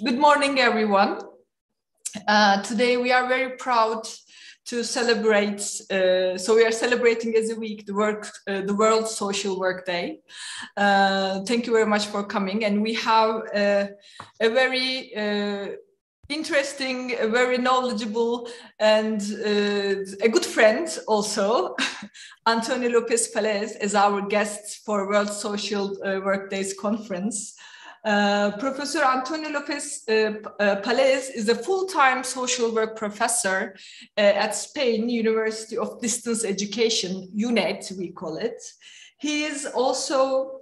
Good morning, everyone. Today we are very proud to celebrate, so we are celebrating as a week the World Social Work Day. Thank you very much for coming, and we have a very interesting, very knowledgeable, and a good friend also, Antonio López Peláez, as our guest for World Social Work Days conference. Professor Antonio López Peláez is a full-time social work professor at Spain University of Distance Education, UNED, we call it. He is also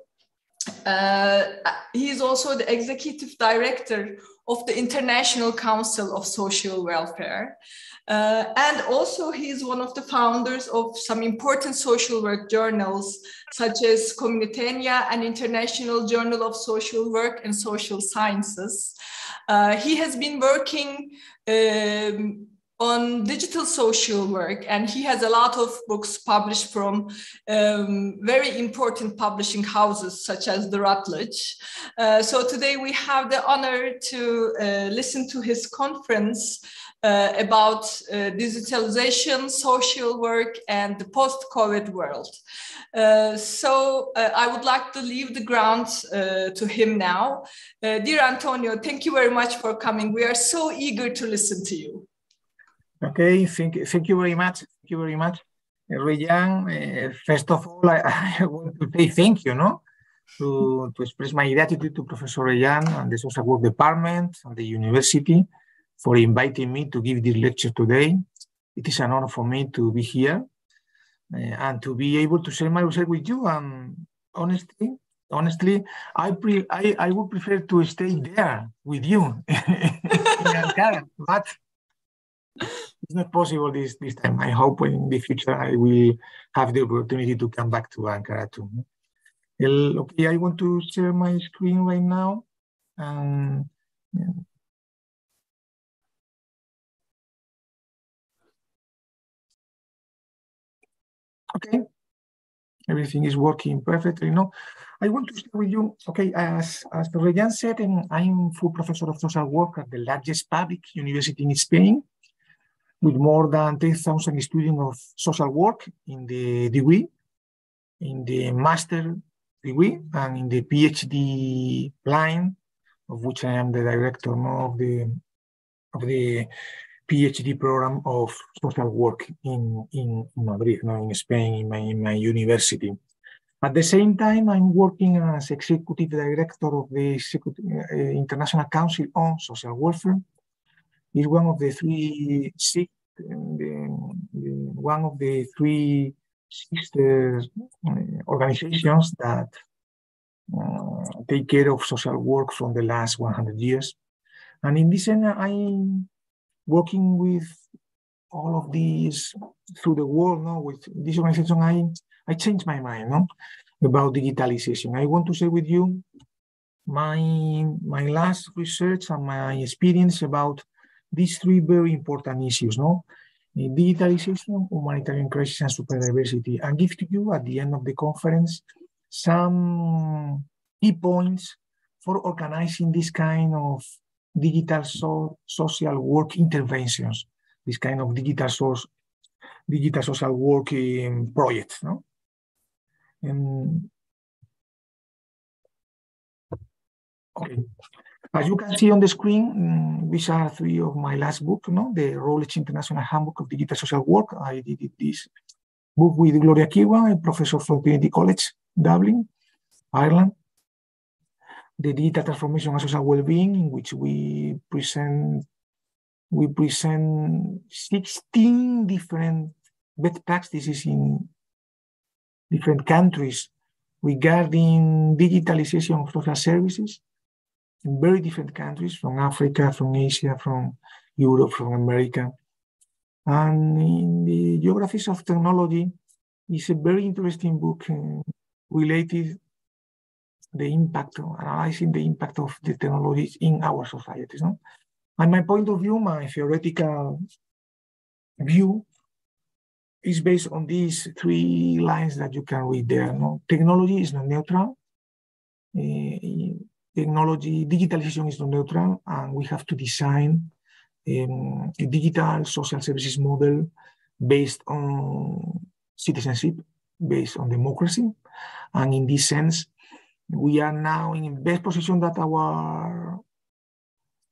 the executive director of the International Council of Social Welfare. And also he is one of the founders of some important social work journals, such as Comunitaria and International Journal of Social Work and Social Sciences. He has been working on digital social work, and he has a lot of books published from very important publishing houses such as the Routledge. So today we have the honor to listen to his conference about digitalization, social work, and the post-COVID world. So I would like to leave the ground to him now. Dear Antonio, thank you very much for coming. We are so eager to listen to you. Okay, thank you very much. Thank you very much, Reyhan. First of all, I want to say thank you, to express my gratitude to Professor Reyhan and the Social Work Department and the university for inviting me to give this lecture today. It is an honor for me to be here and to be able to share my research with you. And honestly, I would prefer to stay there with you in Ankara, but it's not possible this time. I hope in the future I will have the opportunity to come back to Ankara too. Okay, I want to share my screen right now. Okay, everything is working perfectly. I want to share with you, okay, as Reyhan said, I'm full professor of social work at the largest public university in Spain, with more than 10,000 students of social work in the degree, in the master degree, and in the PhD line, of which I am the director of the PhD program of social work in Madrid, in Spain, in my university. At the same time, I'm working as executive director of the International Council on Social Welfare. It's one of the three sister organizations that take care of social work from the last 100 years. And in this end, I'm working with all of these through the world. With this organization, I changed my mind about digitalization. I want to share with you my last research and my experience about these three very important issues, digitalization, humanitarian crisis, and super diversity, and give to you at the end of the conference some key points for organizing this kind of digital social work interventions, this kind of digital social work projects. Okay. As you can see on the screen, these are three of my last books, the Routledge International Handbook of Digital Social Work. I did this book with Gloria Kirwan, a professor from Trinity College, Dublin, Ireland. The Digital Transformation and Social Wellbeing, in which we present 16 different best practices in different countries regarding digitalization of social services in very different countries, from Africa, from Asia, from Europe, from America. And in the Geographies of Technology is a very interesting book related analyzing the impact of the technologies in our societies. And my point of view, my theoretical view, is based on these three lines that you can read there. Technology is not neutral. technology, digitalization is not neutral, and we have to design a digital social services model based on citizenship, based on democracy. And in this sense, we are now in the best position that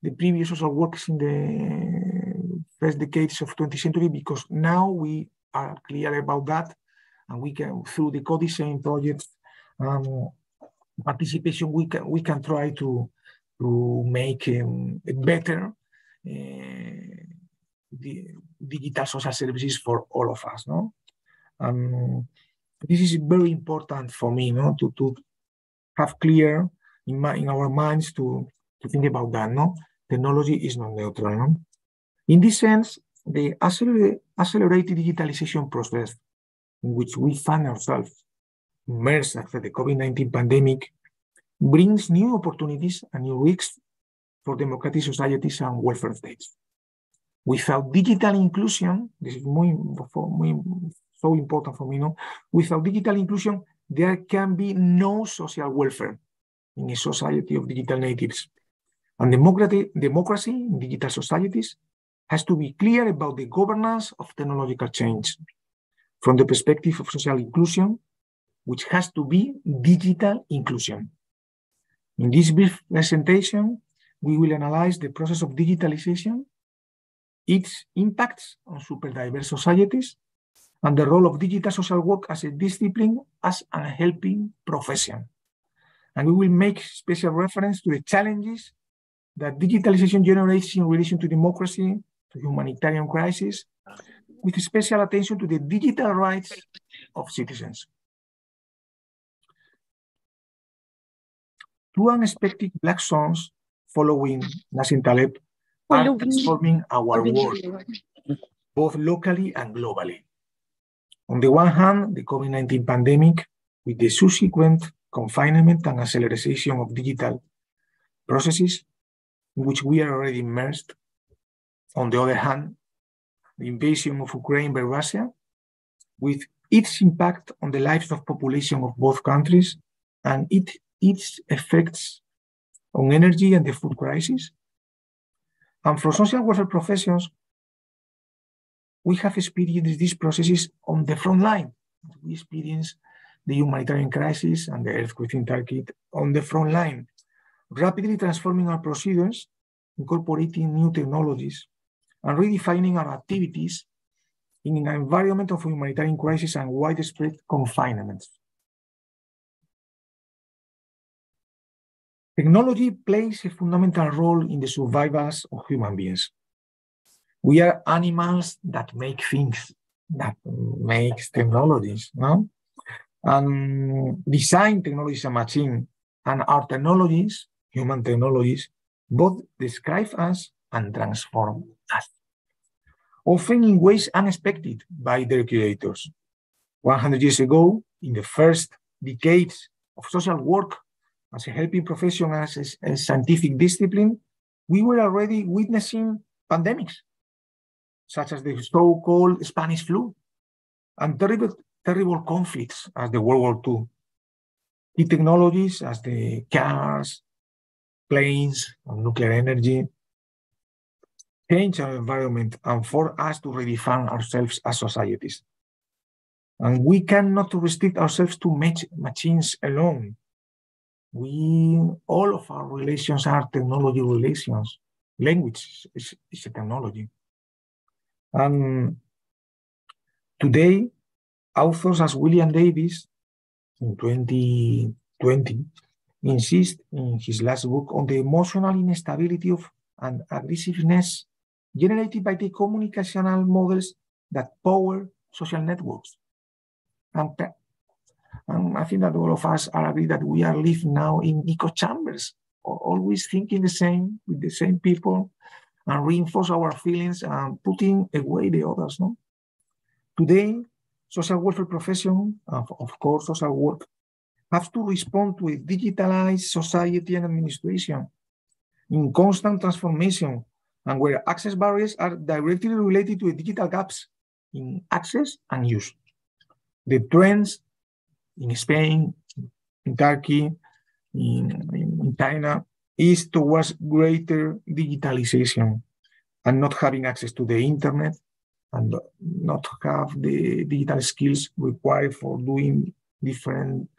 the previous social workers in the first decades of 20th century, because now we are clear about that, and we can, through the co-design projects, participation, we can try to make a better the digital social services for all of us. No, this is very important for me, no, to have clear in our minds to think about that. No, technology is not neutral. No? In this sense, the accelerated digitalization process in which we find ourselves immersed after the COVID-19 pandemic brings new opportunities and new risks for democratic societies and welfare states. Without digital inclusion, this is so important for me, no? Without digital inclusion, there can be no social welfare in a society of digital natives. And democracy in digital societies has to be clear about the governance of technological change from the perspective of social inclusion, which has to be digital inclusion. In this brief presentation, we will analyze the process of digitalization, its impacts on super diverse societies, and the role of digital social work as a discipline, as a helping profession. And we will make special reference to the challenges that digitalization generates in relation to democracy, to humanitarian crisis, with special attention to the digital rights of citizens. Two unexpected black swans following Nassim Taleb are transforming our world, both locally and globally. On the one hand, the COVID-19 pandemic, with the subsequent confinement and acceleration of digital processes, in which we are already immersed. On the other hand, the invasion of Ukraine by Russia, with its impact on the lives of population of both countries and its effects on energy and the food crisis. And for social welfare professions, we have experienced these processes on the front line. We experienced the humanitarian crisis and the earthquake in Turkey on the front line, rapidly transforming our procedures, incorporating new technologies, and redefining our activities in an environment of humanitarian crisis and widespread confinement. Technology plays a fundamental role in the survival of human beings. We are animals that make things, that makes technologies, no? And design technologies and machine, and our technologies, human technologies, both describe us and transform us, often in ways unexpected by their creators. 100 years ago, in the first decades of social work as a helping profession, as a scientific discipline, we were already witnessing pandemics, such as the so-called Spanish flu, and terrible conflicts as the World War II. Key technologies as the cars, planes, and nuclear energy change our environment and force us to redefine ourselves as societies. And we cannot restrict ourselves to machines alone. All of our relations are technology relations. Language is a technology. And today, authors as William Davis in 2020 insist in his last book on the emotional instability of and aggressiveness generated by the communicational models that power social networks. And I think that all of us are agree that we are living now in echo chambers, always thinking the same with the same people, and reinforce our feelings and putting away the others. No? Today, social welfare profession, of course, social work, have to respond to a digitalized society and administration in constant transformation, and where access barriers are directly related to digital gaps in access and use. The trends in Spain, in Turkey, in in China is towards greater digitalization and not having access to the internet and not have the digital skills required for doing different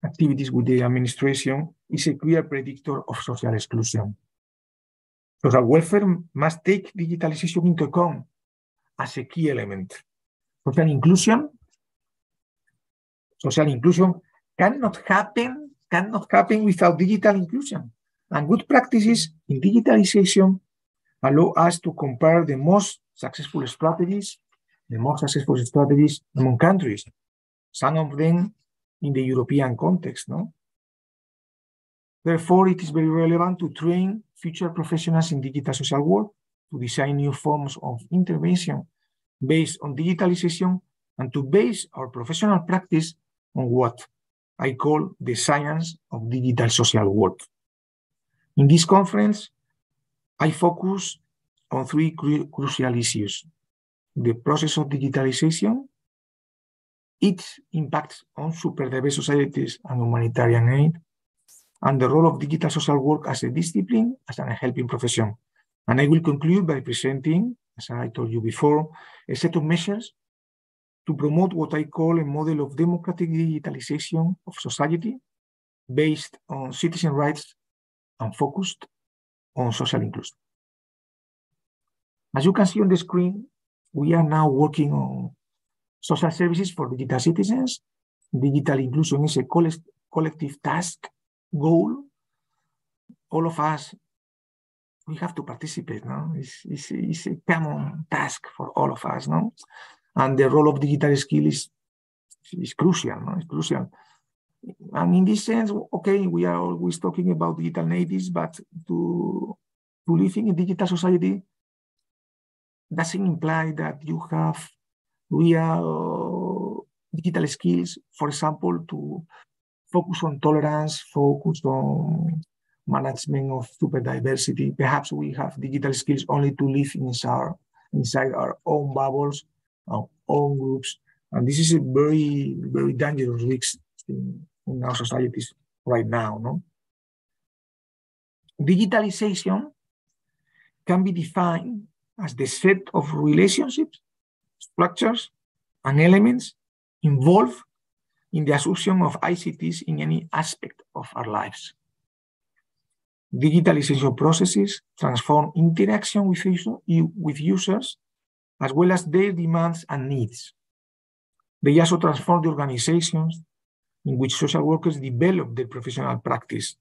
activities with the administration is a clear predictor of social exclusion. Social welfare must take digitalization into account as a key element. Social inclusion cannot happen without digital inclusion. And good practices in digitalization allow us to compare the most successful strategies among countries, some of them in the European context, no? Therefore, it is very relevant to train future professionals in digital social work, to design new forms of intervention based on digitalization, and to base our professional practice on what I call the science of digital social work. In this conference, I focus on three crucial issues: the process of digitalization, its impact on super diverse societies and humanitarian aid, and the role of digital social work as a discipline, as a helping profession. And I will conclude by presenting, as I told you before, a set of measures to promote what I call a model of democratic digitalization of society based on citizen rights and focused on social inclusion. As you can see on the screen, we are now working on social services for digital citizens. Digital inclusion is a collective task, goal. All of us, we have to participate, no? It's a common task for all of us, no? And the role of digital skill is crucial, no? It's crucial. And in this sense, okay, we are always talking about digital natives, but to live in a digital society doesn't imply that you have real digital skills, for example, to focus on tolerance, focus on management of super diversity. Perhaps we have digital skills only to live inside our own bubbles, our own groups. And this is a very, very dangerous risk in our societies right now, no? Digitalization can be defined as the set of relationships, structures, and elements involved in the assumption of ICTs in any aspect of our lives. Digitalization processes transform interaction with users as well as their demands and needs. They also transform the organizations in which social workers develop their professional practice.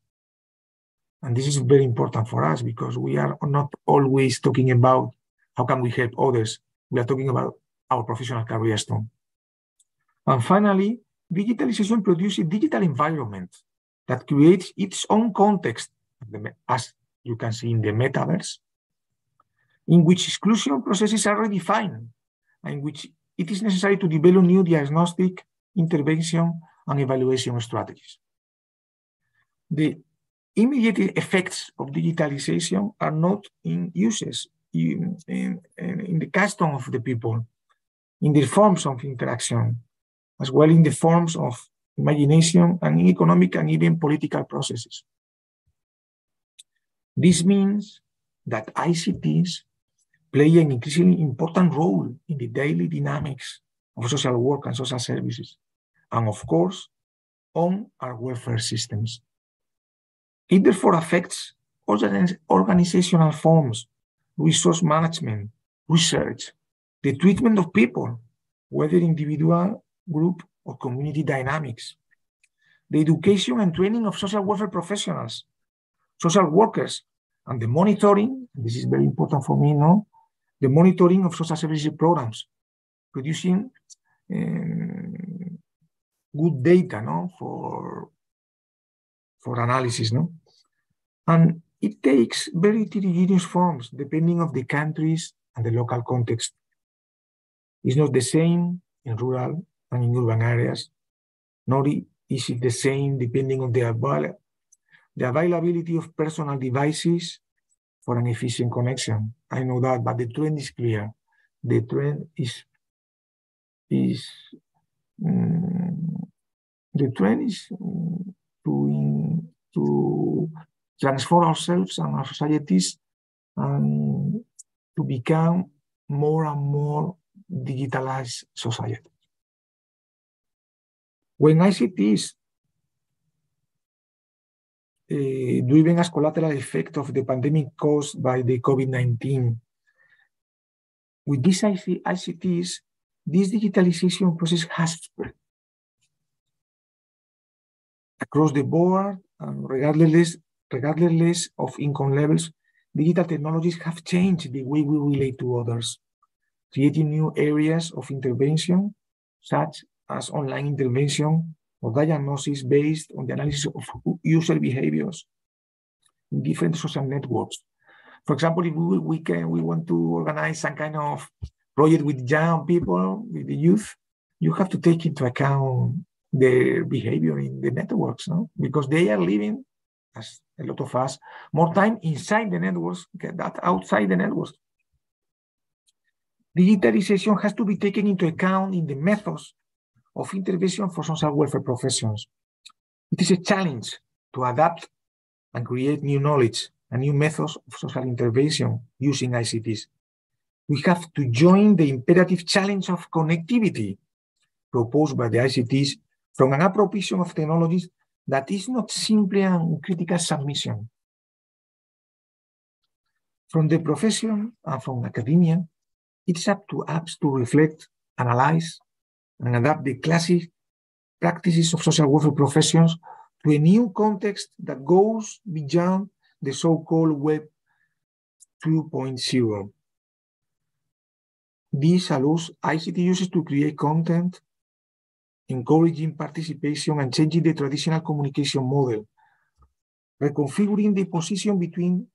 And this is very important for us because we are not always talking about how can we help others. We are talking about our professional careers too. And finally, digitalization produces a digital environment that creates its own context, as you can see in the metaverse, in which exclusion processes are redefined, and in which it is necessary to develop new diagnostic, intervention, and evaluation strategies. The immediate effects of digitalization are not in uses, in the custom of the people, in the forms of interaction, as well in the forms of imagination and in economic and even political processes. This means that ICTs play an increasingly important role in the daily dynamics of social work and social services, and of course, on our welfare systems. It therefore affects organizational forms, resource management, research, the treatment of people, whether individual, group, or community dynamics, the education and training of social welfare professionals, social workers, and the monitoring, this is very important for me, no? The monitoring of social services programs, producing good data, no? for analysis, no? And it takes very heterogeneous forms depending on the countries and the local context. It's not the same in rural and in urban areas, nor is it the same depending on the availability of personal devices for an efficient connection. I know that, but the trend is clear. The trend is to transform ourselves and our societies to become more and more digitalized society. When ICTs driven as collateral effect of the pandemic caused by the COVID-19, with these ICTs, this digitalization process has spread across the board, regardless of income levels. Digital technologies have changed the way we relate to others, creating new areas of intervention, such as online intervention or diagnosis based on the analysis of user behaviors in different social networks. For example, if we want to organize some kind of project with young people, with the youth, you have to take into account their behavior in the networks, no? Because they are living, as a lot of us, more time inside the networks than outside the networks. Digitalization has to be taken into account in the methods of intervention for social welfare professions. It is a challenge to adapt and create new knowledge and new methods of social intervention using ICTs. We have to join the imperative challenge of connectivity proposed by the ICTs from an appropriation of technologies that is not simply a critical submission. From the profession and from academia, it's up to us to reflect, analyze, and adapt the classic practices of social welfare professions to a new context that goes beyond the so-called Web 2.0. This allows ICT users to create content, encouraging participation and changing the traditional communication model, reconfiguring the position between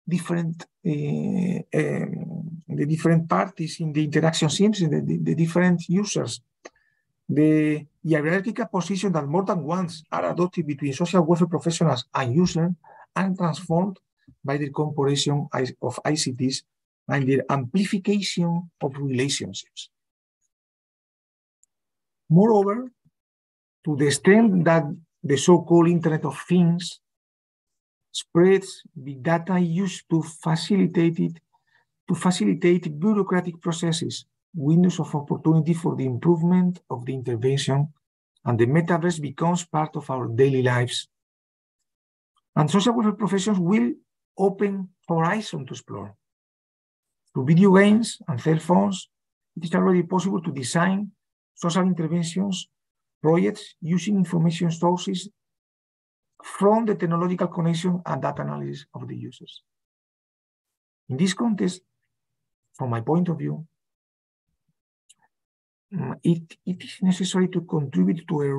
the different parties in the interaction seams, the different users. The hierarchical position that more than once are adopted between social welfare professionals and users are transformed by the incorporation of ICTs and their amplification of relationships. Moreover, to the extent that the so-called Internet of Things spreads big data used to facilitate bureaucratic processes, windows of opportunity for the improvement of the intervention, and the metaverse becomes part of our daily lives. And social welfare professions will open horizons to explore. Through video games and cell phones, it is already possible to design social interventions projects using information sources from the technological connection and data analysis of the users. In this context, from my point of view, it is necessary to contribute to a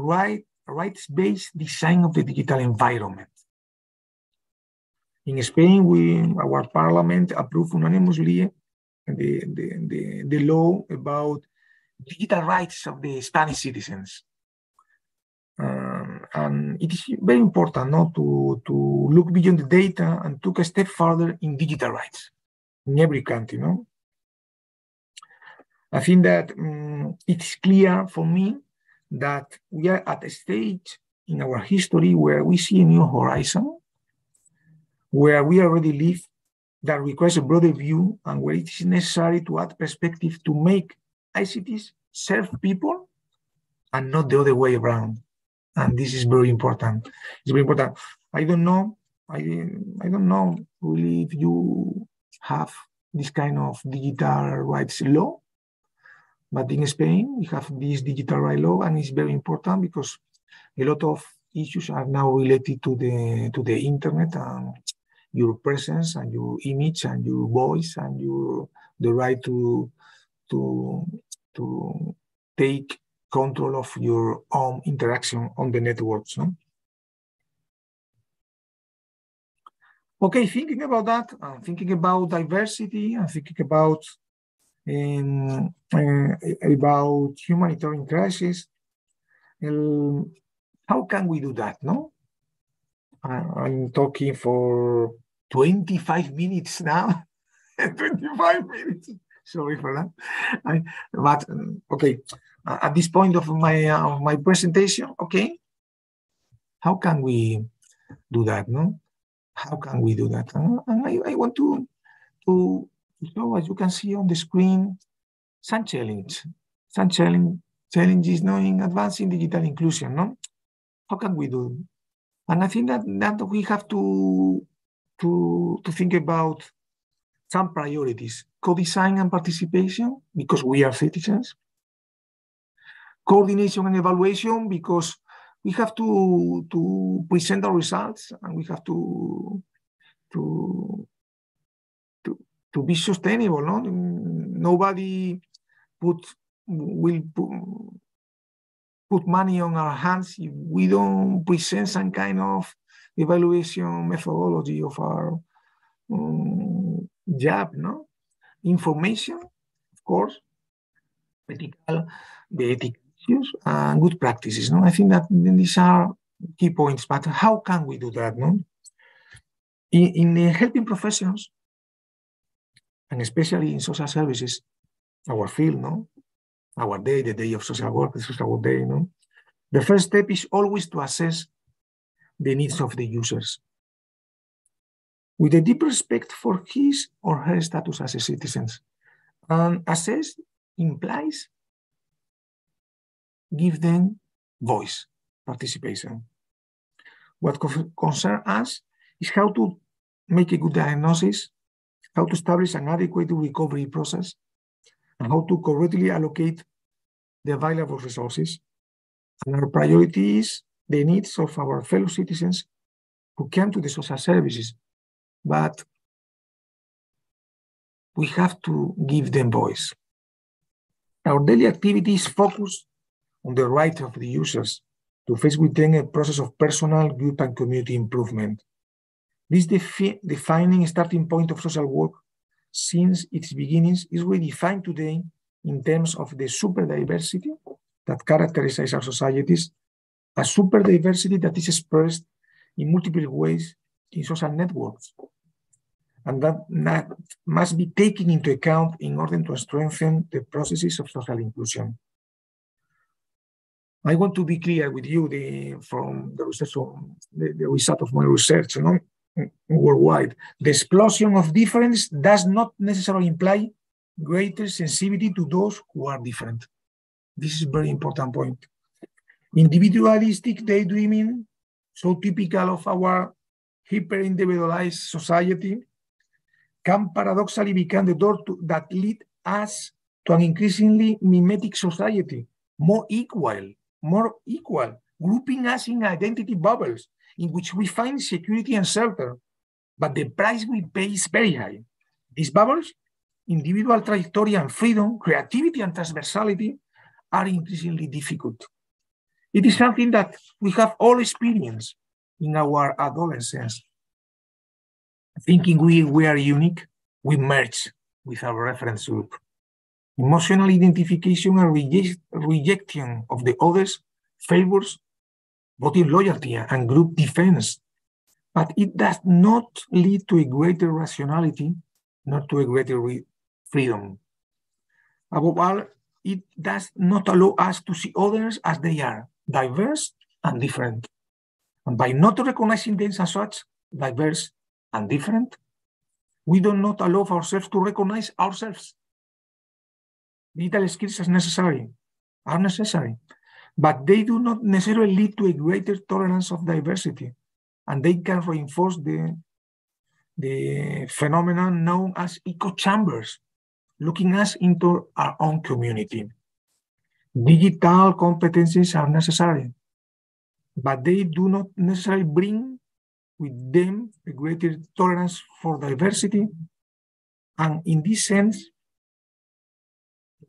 rights-based design of the digital environment. In Spain, our parliament approved unanimously the law about digital rights of the Spanish citizens. And it is very important to look beyond the data and take a step further in digital rights in every country. No? I think that it's clear for me that we are at a stage in our history where we see a new horizon, where we already live, that requires a broader view, and where it is necessary to add perspective to make ICTs serve people and not the other way around. And this is very important. It's very important. I don't know really if you have this kind of digital rights law, but in Spain we have this digital rights law, and it's very important because a lot of issues are now related to the internet and your presence and your image and your voice and the right to take control of your own interaction on the networks. No? Okay, thinking about that, thinking about diversity, and thinking about humanitarian crisis, how can we do that? No, I'm talking for 25 minutes now. 25 minutes. Sorry for that. But okay, at this point of my presentation, okay, how can we do that? No, how can we do that? And I want to show, as you can see on the screen, some challenges in advancing digital inclusion. No? How can we do? And I think that we have to think about some priorities: co-design and participation, because we are citizens; coordination and evaluation, because we have to present our results, and we have to be sustainable. No, nobody will put money on our hands if we don't present some kind of evaluation methodology of our job. No, information, of course, the ethical issues, and good practices. No, I think that these are key points. But how can we do that? No, in the helping professions, and especially in social services, our field, no, our day, the day of social work, the social work day, no. The first step is always to assess the needs of the users with a deep respect for his or her status as a citizen. And assess implies give them voice, participation. What concerns us is how to make a good diagnosis, how to establish an adequate recovery process, and how to correctly allocate the available resources. And our priority is the needs of our fellow citizens who come to the social services, but we have to give them voice. Our daily activity is focused on the right of the users to face within a process of personal, group, and community improvement. This defining starting point of social work since its beginnings is redefined today in terms of the super diversity that characterizes our societies, a super diversity that is expressed in multiple ways in social networks, and that must be taken into account in order to strengthen the processes of social inclusion. I want to be clear with you from the research, the result of my research, you know, worldwide. The explosion of difference does not necessarily imply greater sensitivity to those who are different. This is a very important point. Individualistic daydreaming, so typical of our hyper-individualized society, can paradoxically become the door that lead us to an increasingly mimetic society, more equal, grouping us in identity bubbles in which we find security and shelter, but the price we pay is very high. These bubbles, individual trajectory and freedom, creativity and transversality, are increasingly difficult. It is something that we have all experienced in our adolescence. Thinking we are unique, we merge with our reference group. Emotional identification and rejection of the others favors both in loyalty and group defense, but it does not lead to a greater rationality, not to a greater freedom. Above all, it does not allow us to see others as they are, diverse and different. And by not recognizing them as such, diverse and different, we do not allow ourselves to recognize ourselves. Digital skills are necessary, but they do not necessarily lead to a greater tolerance of diversity, and they can reinforce the phenomenon known as echo chambers, looking us into our own community. Digital competencies are necessary, but they do not necessarily bring with them a greater tolerance for diversity, and in this sense,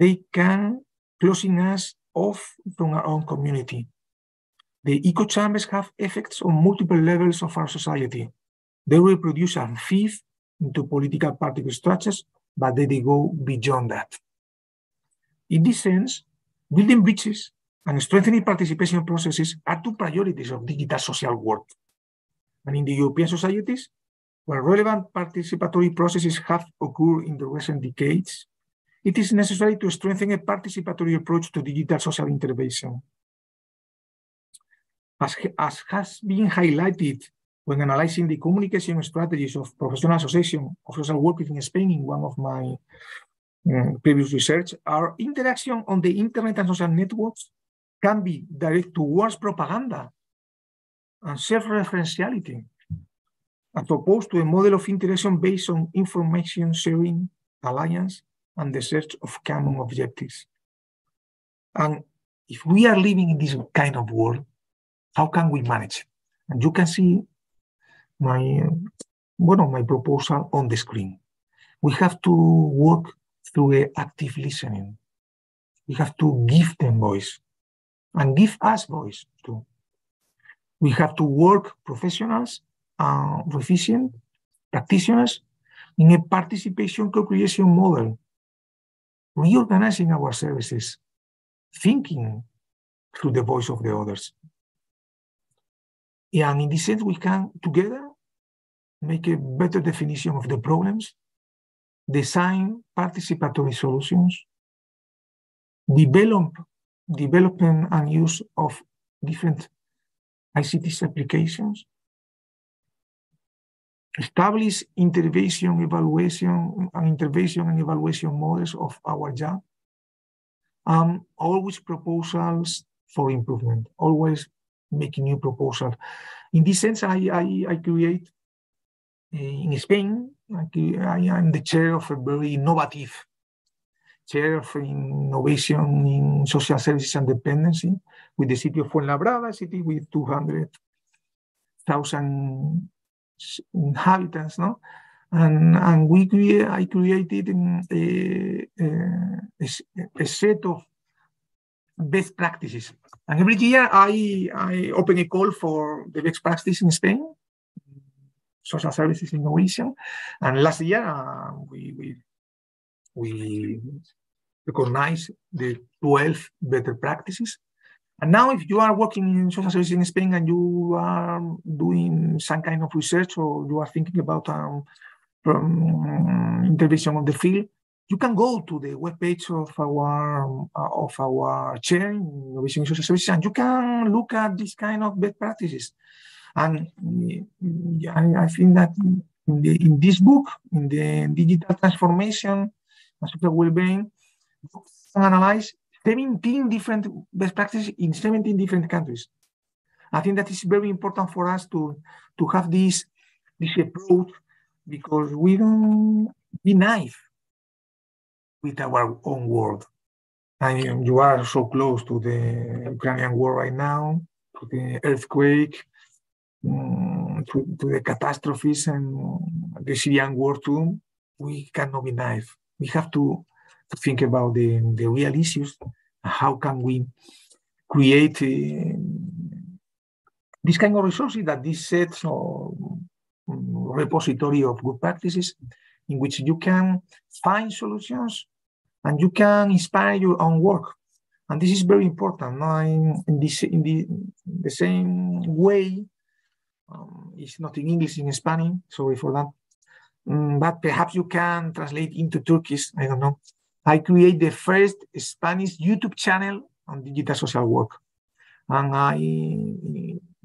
they can closing us off from our own community. The echo chambers have effects on multiple levels of our society. They reproduce and feed into political party structures, but they go beyond that. In this sense, building bridges and strengthening participation processes are two priorities of digital social work. And in the European societies, where relevant participatory processes have occurred in the recent decades, it is necessary to strengthen a participatory approach to digital social intervention. As has been highlighted when analyzing the communication strategies of professional association of social workers in Spain in one of my previous research, our interaction on the internet and social networks can be directed towards propaganda and self-referentiality, as opposed to a model of interaction based on information sharing, alliance, and the search of common objectives. And if we are living in this kind of world, how can we manage it? And you can see one of my proposal on the screen. We have to work through active listening. We have to give them voice and give us voice too. We have to work professionals, efficient practitioners in a participation co-creation model, reorganizing our services, thinking through the voice of the others. And in this sense, we can together make a better definition of the problems, design participatory solutions, development and use of different ICT applications, establish intervention and evaluation models of our job, always proposals for improvement, always making new proposals. In this sense, I create in Spain, I am the chair of a very innovative chair of innovation in social services and dependency with the city of Fuenlabrada, a city with 200,000 inhabitants, no? And I created a set of best practices. And every year I open a call for the best practice in Spain, social services innovation. And last year we recognized the 12 better practices. And now if you are working in social services in Spain and you are doing some kind of research or you are thinking about intervention on the field, you can go to the webpage of our chair in innovation in social services and you can look at this kind of best practices. And I think that in this book, in the digital transformation and social well-being, you can analyze 17 different best practices in 17 different countries. I think that is very important for us to have this approach, because we don't be naive with our own world. And you are so close to the Ukrainian war right now, to the earthquake, to the catastrophes and the Syrian war too. We cannot be naive. We have to think about the real issues. How can we create this kind of resources that this sets or repository of good practices in which you can find solutions and you can inspire your own work. And this is very important. In the same way, it's not in English, in Spanish, sorry for that. But perhaps you can translate into Turkish, I don't know. I create the first Spanish YouTube channel on digital social work. And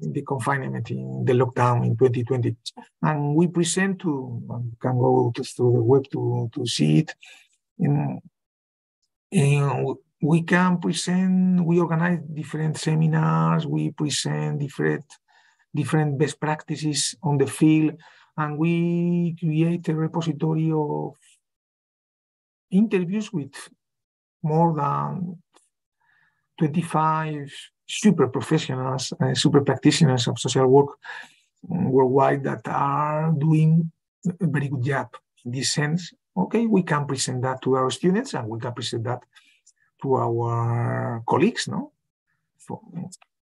in the confinement, in the lockdown in 2020. And we present you can go through the web to see it. We can present, we organize different seminars, we present different best practices on the field, and we create a repository of interviews with more than 25 super professionals, super practitioners of social work worldwide that are doing a very good job in this sense. Okay, we can present that to our students and we can present that to our colleagues, no?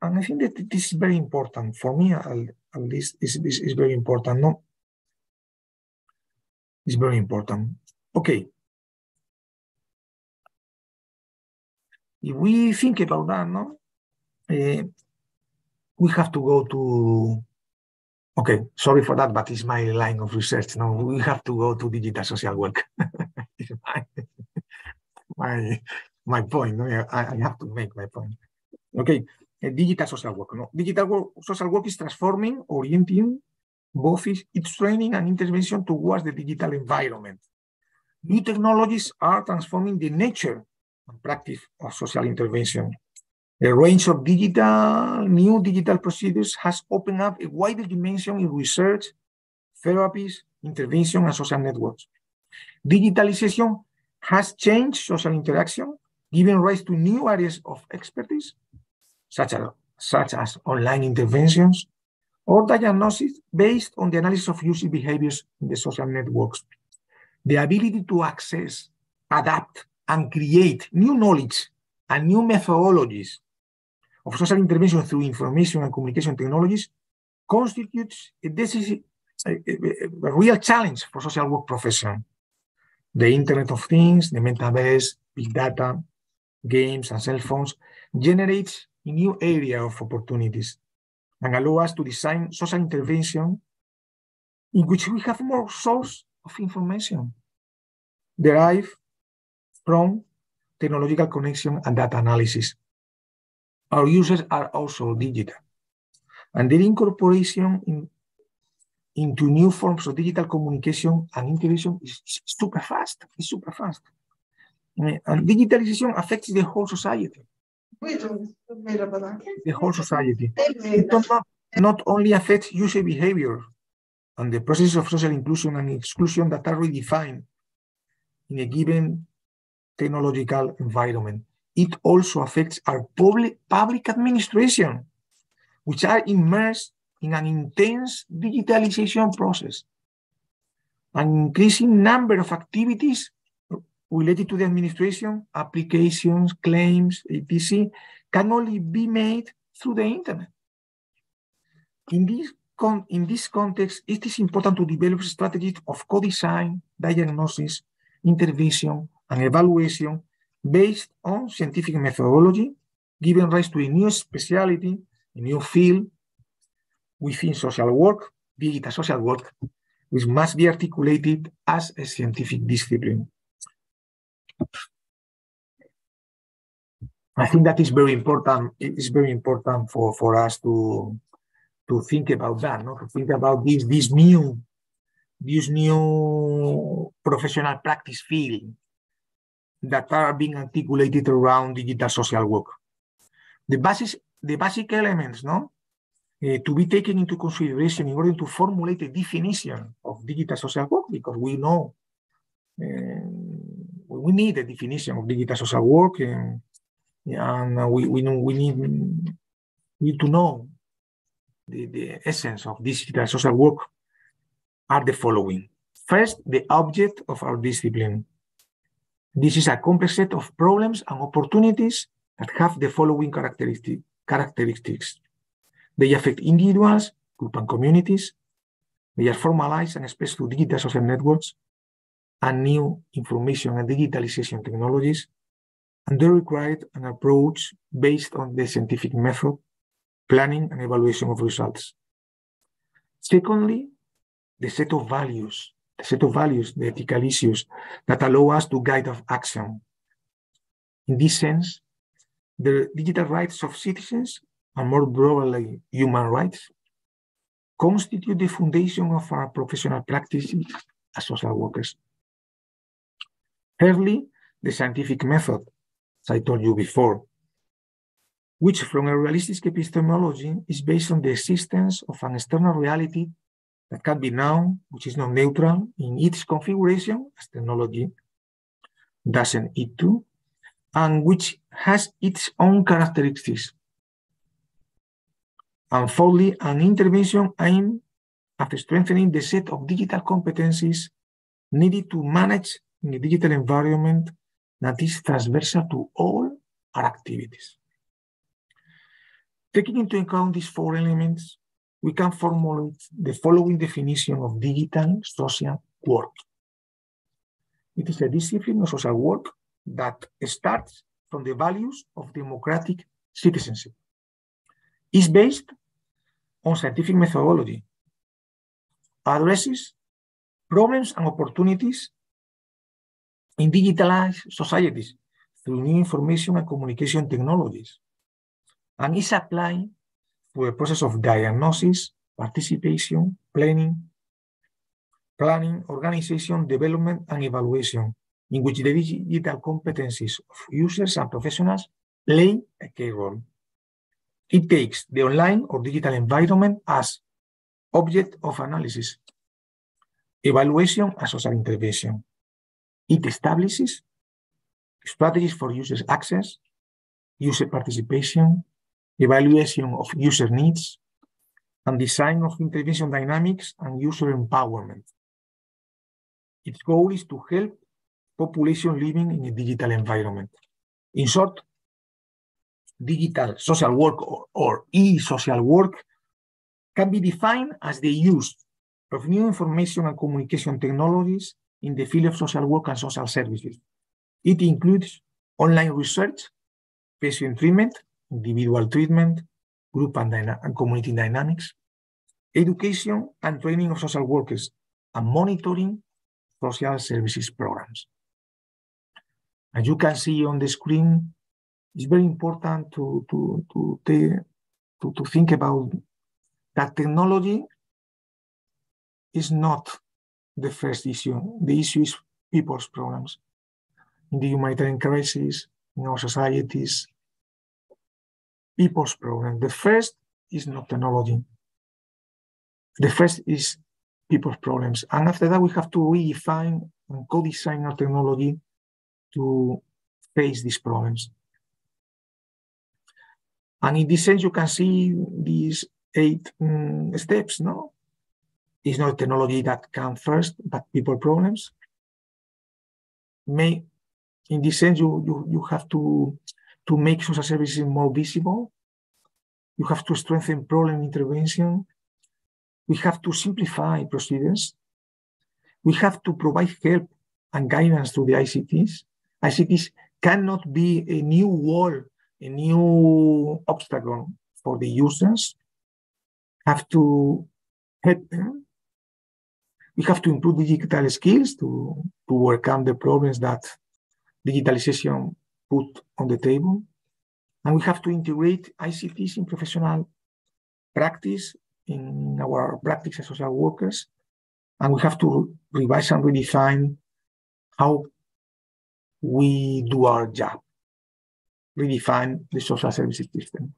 And I think that this is very important for me, at least is very important, no? It's very important. Okay. If we think about that, no? We have to go to, okay, sorry for that, but it's my line of research. No, we have to go to digital social work. It's my point. No? I have to make my point. Okay, digital social work. No? Social work is transforming, orienting, both its training and intervention towards the digital environment. New technologies are transforming the nature and practice of social intervention. A range of new digital procedures has opened up a wider dimension in research, therapies, intervention, and social networks. Digitalization has changed social interaction, giving rise to new areas of expertise, such as online interventions or diagnosis based on the analysis of user behaviors in the social networks. The ability to access, adapt, and create new knowledge and new methodologies of social intervention through information and communication technologies constitutes a real challenge for social work profession. The Internet of Things, the metaverse, big data, games, and cell phones generates a new area of opportunities and allow us to design social intervention in which we have more source of information derived from technological connection and data analysis. Our users are also digital, and their incorporation into new forms of digital communication and interaction is super fast. It's super fast. And digitalization affects the whole society. The whole society. It does not only affects user behavior and the process of social inclusion and exclusion that are redefined in a given technological environment. It also affects our public administration, which are immersed in an intense digitalization process. An increasing number of activities related to the administration, applications, claims, etc., can only be made through the internet. In this context, it is important to develop strategies of co-design, diagnosis, intervention, and evaluation based on scientific methodology, giving rise to a new specialty, a new field within social work, digital social work, which must be articulated as a scientific discipline. I think that is very important. It is very important for us to think about that, to think about this new professional practice field that are being articulated around digital social work. The basic elements, to be taken into consideration in order to formulate a definition of digital social work, because we know we need a definition of digital social work, and we need to know the essence of digital social work are the following. First, the object of our discipline. This is a complex set of problems and opportunities that have the following characteristics. They affect individuals, groups, and communities. They are formalized and expressed through digital social networks and new information and digitalization technologies, and they require an approach based on the scientific method, planning, and evaluation of results. Secondly, the set of values, the ethical issues that allow us to guide our action. In this sense, the digital rights of citizens, and more broadly, human rights, constitute the foundation of our professional practices as social workers. Thirdly, the scientific method, as I told you before, which from a realistic epistemology is based on the existence of an external reality that can be known, which is not neutral in its configuration, as technology doesn't it too, and which has its own characteristics. And fourthly, an intervention aimed at strengthening the set of digital competencies needed to manage in a digital environment that is transversal to all our activities. Taking into account these four elements, we can formulate the following definition of digital social work. It is a discipline of social work that starts from the values of democratic citizenship. It's based on scientific methodology, addresses problems and opportunities in digitalized societies through new information and communication technologies, and is applied through a process of diagnosis, participation, planning, organization, development, and evaluation, in which the digital competencies of users and professionals play a key role. It takes the online or digital environment as object of analysis, evaluation, and social intervention. It establishes strategies for users' access, user participation, evaluation of user needs, and design of intervention dynamics and user empowerment. Its goal is to help population living in a digital environment. In short, digital social work or e-social work can be defined as the use of new information and communication technologies in the field of social work and social services. It includes online research, patient treatment, individual treatment, group and community dynamics, education and training of social workers, and monitoring social services programs. As you can see on the screen, it's very important to think about that technology is not the first issue. The issue is people's problems. In the humanitarian crisis, in our societies, people's problem. The first is not technology. The first is people's problems. And after that, we have to redefine and co-design our technology to face these problems. And in this sense, you can see these 8 steps, no? It's not technology that comes first, but people problems. In this sense, you have to make social services more visible. You have to strengthen problem intervention. We have to simplify procedures. We have to provide help and guidance through the ICTs. ICTs cannot be a new wall, a new obstacle for the users. Have to help them. We have to improve digital skills to overcome the problems that digitalization put on the table. And we have to integrate ICTs in professional practice, in our practice as social workers. And we have to revise and redefine how we do our job, redefine the social services system.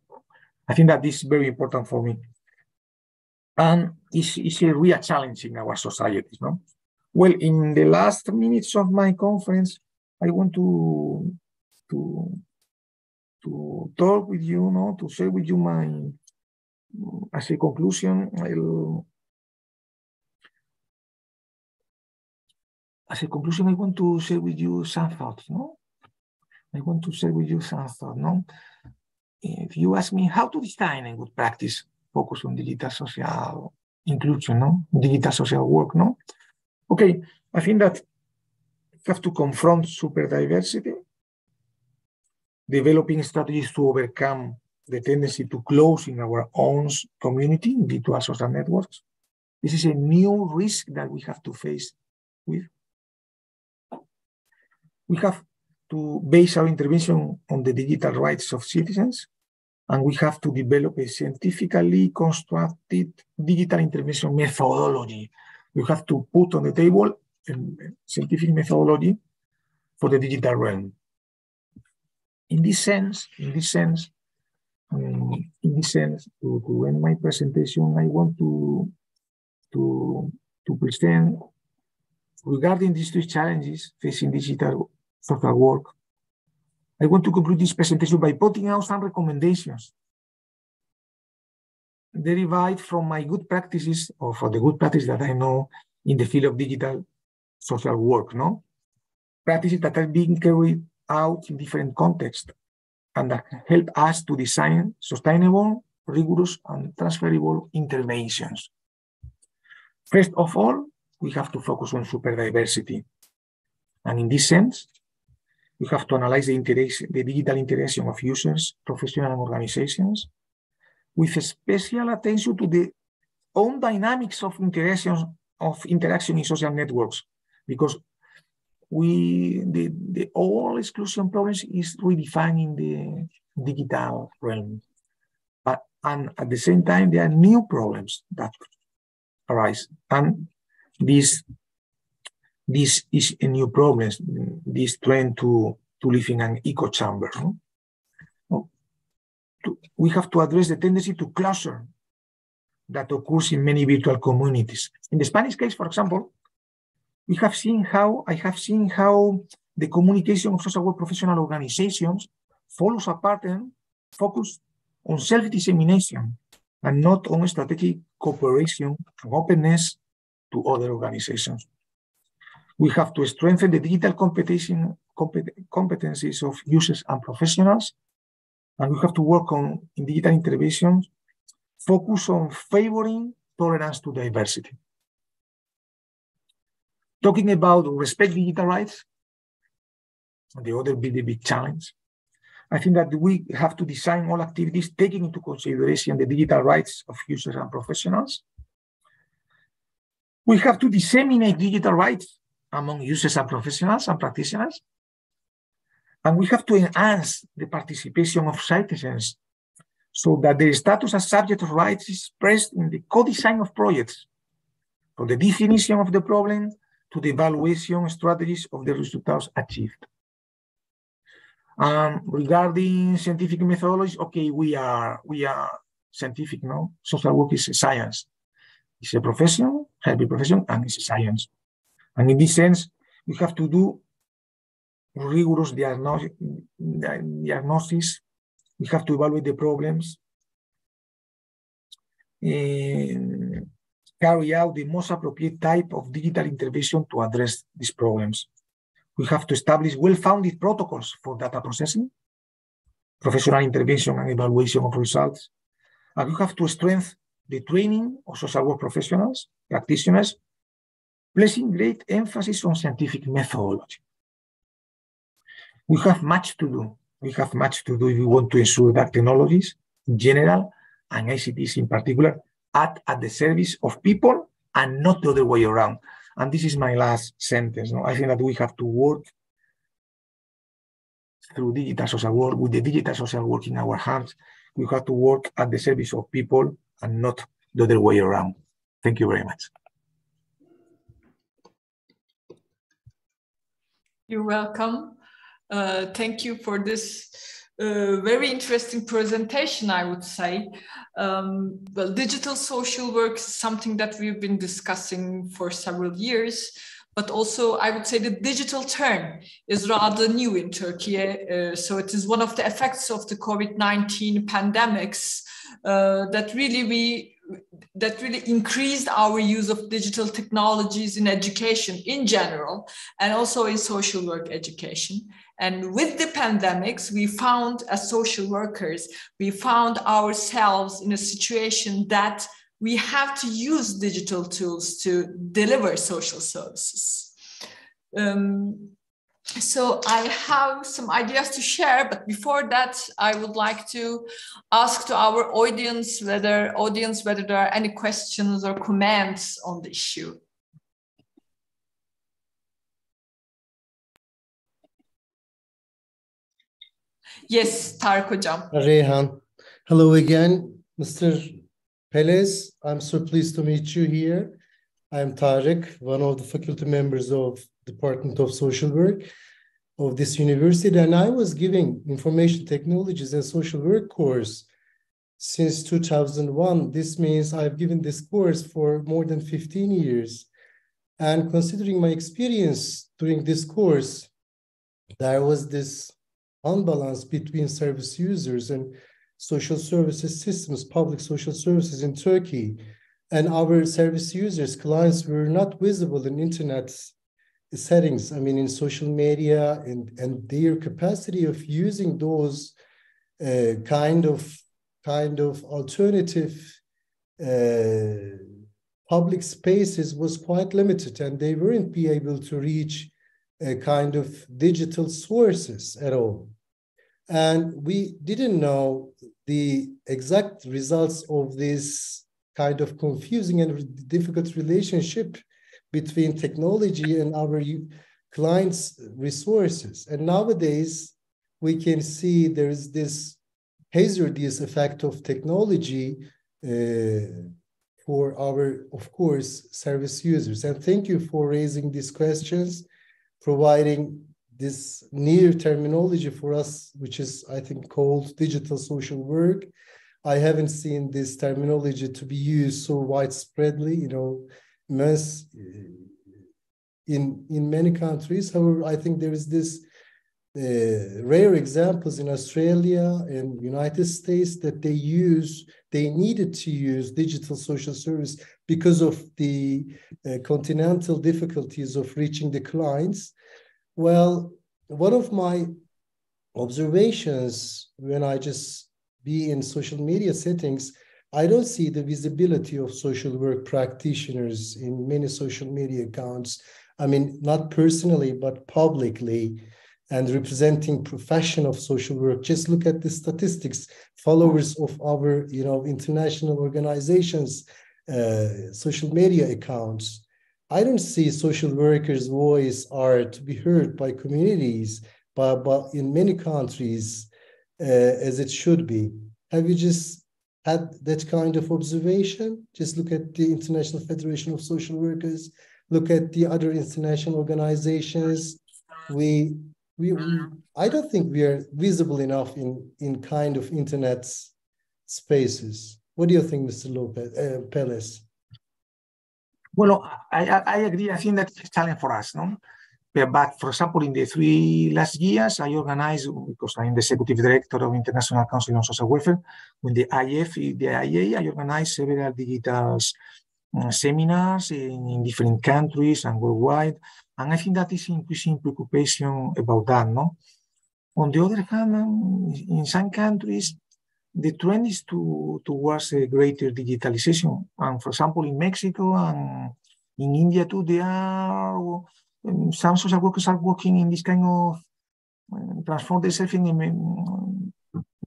I think that this is very important for me. And it's a real challenge in our societies, no? Well, in the last minutes of my conference, I want to talk with you, no, to share with you my, as a conclusion, I want to share with you some thoughts, no? I want to share with you some thoughts, no? If you ask me how to design a good practice focus on digital social inclusion, no? Digital social work, no? Okay, I think that we have to confront super diversity, developing strategies to overcome the tendency to close in our own community, in virtual social networks. This is a new risk that we have to face with. We have to base our intervention on the digital rights of citizens, and we have to develop a scientifically constructed digital intervention methodology. We have to put on the table a scientific methodology for the digital realm. In this sense, to end my presentation, I want to present regarding these 3 challenges facing digital social work. I want to conclude this presentation by putting out some recommendations derived from my good practices, or for the good practice that I know in the field of digital social work, no? Practices that are being carried out in different contexts and that help us to design sustainable, rigorous, and transferable interventions. First of all, we have to focus on super diversity. And in this sense, we have to analyze the digital interaction of users, professionals, and organizations, with special attention to the own dynamics of interaction in social networks, because the all exclusion problems is redefining the digital realm. But and at the same time, there are new problems that arise. And this is a new problem, this trend to live in an echo chamber. No? We have to address the tendency to cluster that occurs in many virtual communities. In the Spanish case, for example, I have seen how the communication of social work professional organizations follows a pattern focused on self-dissemination and not on strategic cooperation and openness to other organizations. We have to strengthen the digital competencies of users and professionals, and we have to work in digital interventions, focus on favoring tolerance to diversity. Talking about respect digital rights, the other big challenge, I think that we have to design all activities taking into consideration the digital rights of users and professionals. We have to disseminate digital rights among users and professionals and practitioners. And we have to enhance the participation of citizens so that their status as subject of rights is expressed in the co-design of projects, from the definition of the problem to the evaluation strategies of the results achieved. Regarding scientific methodologies, okay, we are scientific, no? Social work is a science. It's a profession, healthy profession, and it's a science. And in this sense, we have to do rigorous diagnosis. We have to evaluate the problems, carry out the most appropriate type of digital intervention to address these problems. We have to establish well-founded protocols for data processing, professional intervention and evaluation of results. And we have to strengthen the training of social work professionals, practitioners, placing great emphasis on scientific methodology. We have much to do. We have much to do if we want to ensure that technologies in general and ICTs in particular act at the service of people and not the other way around. And this is my last sentence. No? I think that we have to work through digital social work, with the digital social work in our hands. We have to work at the service of people and not the other way around. Thank you very much. You're welcome. Thank you for this very interesting presentation, I would say. Well, digital social work is something that we've been discussing for several years, but also I would say the digital term is rather new in Turkey. So it is one of the effects of the COVID-19 pandemics that really increased our use of digital technologies in education in general, and also in social work education. And with the pandemics, we found as social workers, we found ourselves in a situation that we have to use digital tools to deliver social services. So I have some ideas to share, but before that, I would like to ask to our audience whether there are any questions or comments on the issue. Yes, Tarık Hocam. Reyhan. Hello again, Mr. Peláez. I'm so pleased to meet you here. I'm Tarık, one of the faculty members of Department of Social Work of this university, and I was giving information technologies and social work course since 2001. This means I've given this course for more than 15 years. And considering my experience during this course, there was this unbalance between service users and social services systems, public social services in Turkey. And our service users, clients, were not visible in internet settings, I mean, in social media, and their capacity of using those kind of alternative public spaces was quite limited, and they weren't be able to reach a kind of digital sources at all. And we didn't know the exact results of this kind of confusing and difficult relationship between technology and our clients' resources. And nowadays, we can see there is this hazardous effect of technology for our, of course, service users. And thank you for raising these questions, providing this new terminology for us, which is, I think, called digital social work. I haven't seen this terminology to be used so widespreadly, you know, in many countries. However, I think there is this rare examples in Australia and United States that they needed to use digital social service because of the continental difficulties of reaching the clients. Well, one of my observations when I just be in social media settings, I don't see the visibility of social work practitioners in many social media accounts. I mean, not personally, but publicly, and representing profession of social work. Just look at the statistics, followers of our, you know, international organizations, social media accounts. I don't see social workers' voice are to be heard by communities, but in many countries, as it should be. Have you just had that kind of observation? Just look at the International Federation of Social Workers, look at the other international organizations. I don't think we are visible enough in kind of internet spaces. What do you think, Mr. López Peláez? Well, I agree. I think that's a challenge for us, no? But for example, in the 3 last years, I organized, because I'm the executive director of International Council on Social Welfare, with the IA, I organized several digital seminars in different countries and worldwide. And I think that is increasing preoccupation about that, no? On the other hand, in some countries, the trend is towards a greater digitalization. And for example, in Mexico and in India too, there are some social workers are working in this kind of transform themselves in a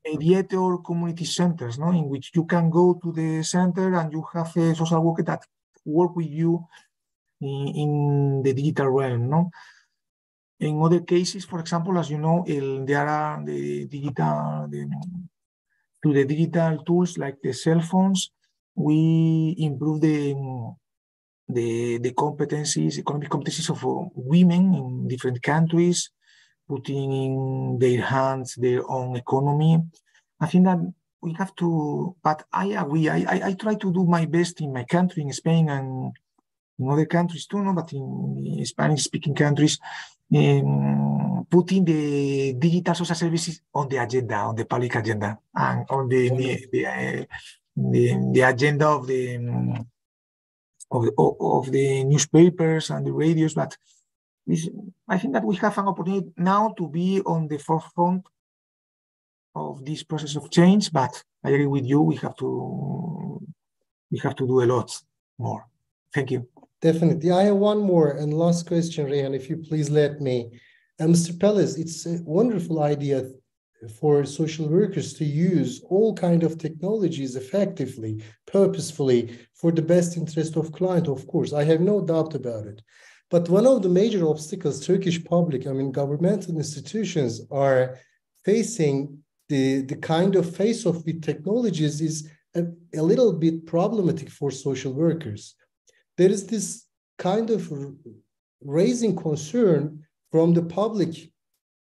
mediator community centers, no? In which you can go to the center and you have a social worker that work with you in the digital realm, no? In other cases, for example, as you know, there are through the digital tools like the cell phones, we improve the competencies, economic competencies of women in different countries, putting in their hands their own economy. I think that we have to, but I agree, I try to do my best in my country, in Spain, and in other countries too, no? But in Spanish-speaking countries, putting the digital social services on the agenda, on the public agenda, and on the agenda of the newspapers and the radios. But I think that we have an opportunity now to be on the forefront of this process of change. But I agree with you, we have to do a lot more. Thank you. Definitely. I have one more and last question, Reyhan, if you please let me. Mr. Peláez, it's a wonderful idea for social workers to use all kind of technologies effectively, purposefully, for the best interest of client, of course. I have no doubt about it. But one of the major obstacles Turkish public, I mean, governmental institutions are facing, the kind of face-off with technologies is a little bit problematic for social workers. There is this kind of raising concern from the public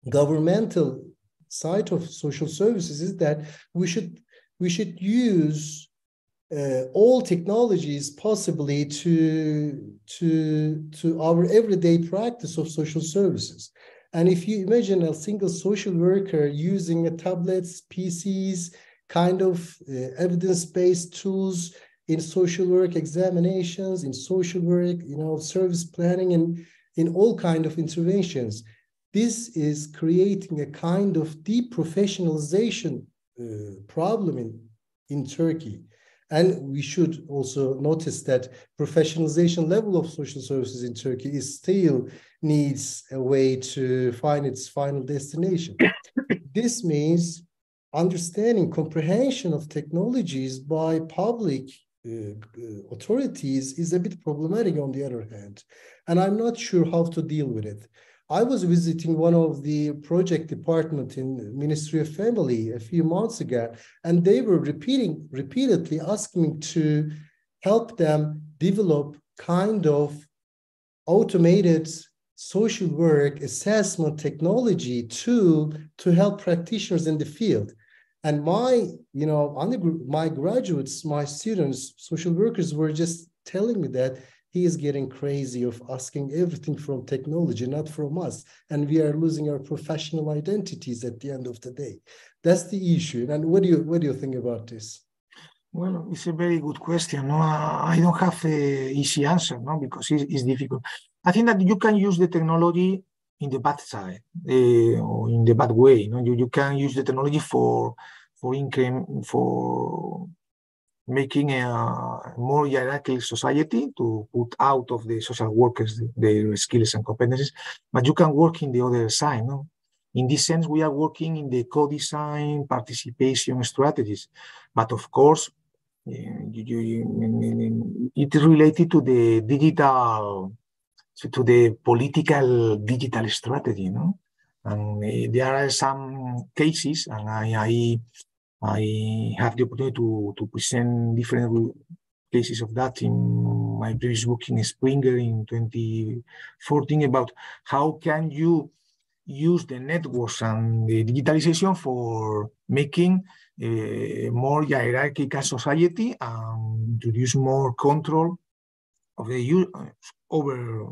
governmental side of social services is that we should use all technologies possibly to our everyday practice of social services. And if you imagine a single social worker using a tablets, PCs, kind of evidence-based tools in social work examinations, in social work, service planning, and in all kind of interventions, this is creating a kind of deprofessionalization problem in Turkey. And we should also notice that professionalization level of social services in Turkey is still needs a way to find its final destination. This means understanding, comprehension of technologies by public authorities is a bit problematic on the other hand. And I'm not sure how to deal with it. I was visiting one of the project department in Ministry of Family a few months ago, and they were repeatedly asking me to help them develop kind of automated social work assessment technology tool to help practitioners in the field. And my, my graduates, my students, social workers were just telling me that he is getting crazy of asking everything from technology, not from us. And we are losing our professional identities at the end of the day. That's the issue. And what do you think about this? Well, it's a very good question. No, I don't have an easy answer, no, because it's difficult. I think that you can use the technology in the bad side or in the bad way. No, you can use the technology for making a more hierarchical society to put out of the social workers their skills and competencies, but you can work in the other side. No? In this sense, we are working in the co-design participation strategies, but of course, it is related to the digital, to the political digital strategy. No? And there are some cases, and I have the opportunity to present different cases of that in my previous book in Springer in 2014 about how can you use the networks and the digitalization for making a more hierarchical society and introduce more control of the use over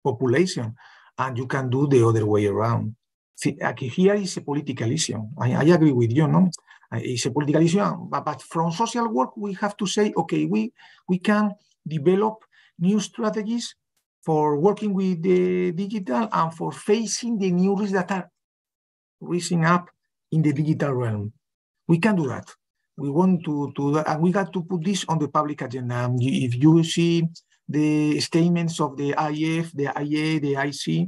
population. And you can do the other way around. See, here is a political issue. I agree with you, no? It's a political issue, but from social work, we have to say, okay, we can develop new strategies for working with the digital and for facing the new risks that are rising up in the digital realm. We can do that. We want to do that, and we got to put this on the public agenda. If you see the statements of the IF, the IA, the IC,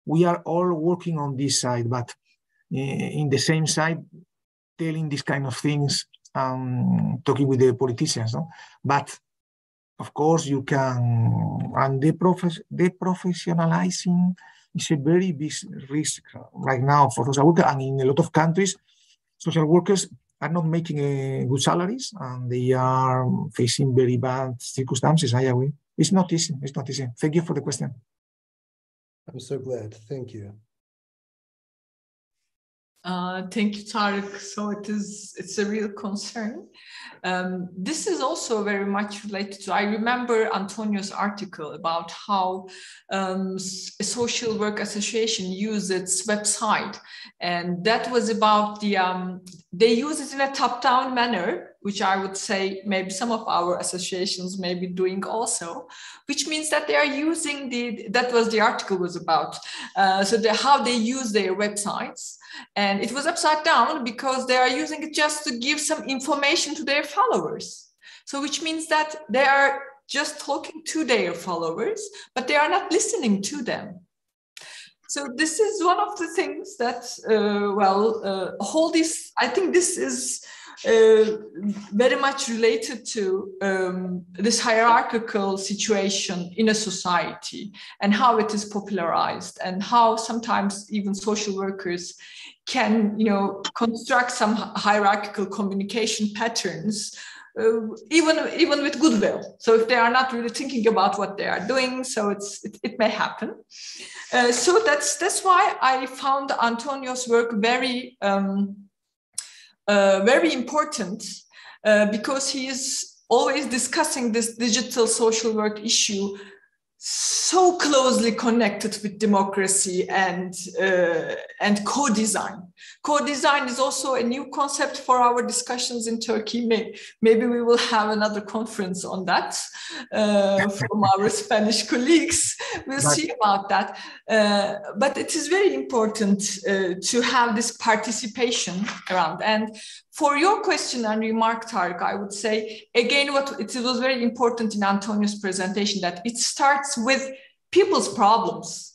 we are all working on this side, but in the same side, telling these kind of things, talking with the politicians. No? But of course, you can, and the professionalizing is a very big risk right now for social workers. And in a lot of countries, social workers are not making good salaries, and they are facing very bad circumstances. I agree. It's not easy. It's not easy. Thank you for the question. I'm so glad. Thank you. Thank you, Tarık. So it's a real concern. This is also very much related to, I remember Antonio's article about how a social work association used its website. And that was about they use it in a top-down manner, which I would say maybe some of our associations may be doing also, which means that they are using that was the article was about. How they use their websites. And it was upside down because they are using it just to give some information to their followers. So which means that they are just talking to their followers, but they are not listening to them. So this is one of the things that, I think this is very much related to this hierarchical situation in a society and how it is popularized and how sometimes even social workers can, construct some hierarchical communication patterns, even with goodwill. So if they are not really thinking about what they are doing, so it may happen. So that's why I found Antonio's work very important because he is always discussing this digital social work issue so closely connected with democracy and co-design. Co-design is also a new concept for our discussions in Turkey. Maybe we will have another conference on that from our Spanish colleagues. We'll see about that. But it is very important to have this participation around. And for your question and remark, Tarık, I would say, again, it was very important in Antonio's presentation that it starts with people's problems.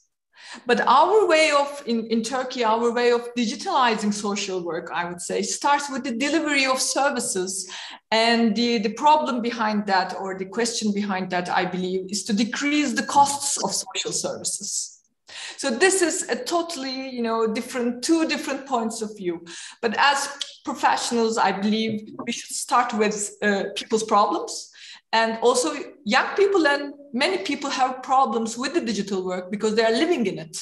But our way of, in Turkey, our way of digitalizing social work, I would say, starts with the delivery of services. And the problem behind that, or the question behind that, I believe, is to decrease the costs of social services. So this is a totally, two different points of view. But as professionals, I believe we should start with people's problems. And also young people and many people have problems with the digital work because they are living in it.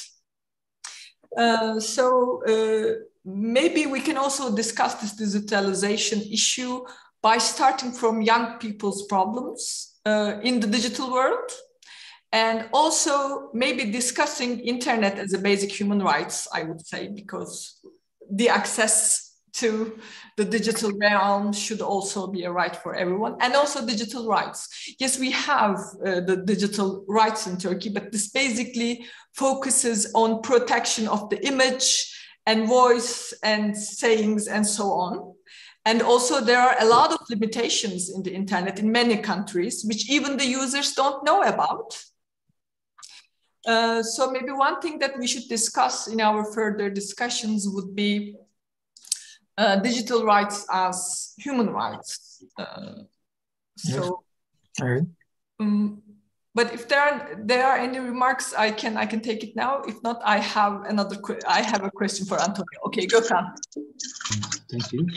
Maybe we can also discuss this digitalization issue by starting from young people's problems in the digital world, and also maybe discussing internet as a basic human rights, I would say, because the access to the digital realm should also be a right for everyone, and also digital rights. Yes, we have the digital rights in Turkey, but this basically focuses on protection of the image and voice and sayings and so on. And also there are a lot of limitations in the internet in many countries, which even the users don't know about. So maybe one thing that we should discuss in our further discussions would be digital rights as human rights. Yes. Right. But if there are any remarks, I can take it now. If not, I have a question for Antonio. Okay, go Kaan. Thank you.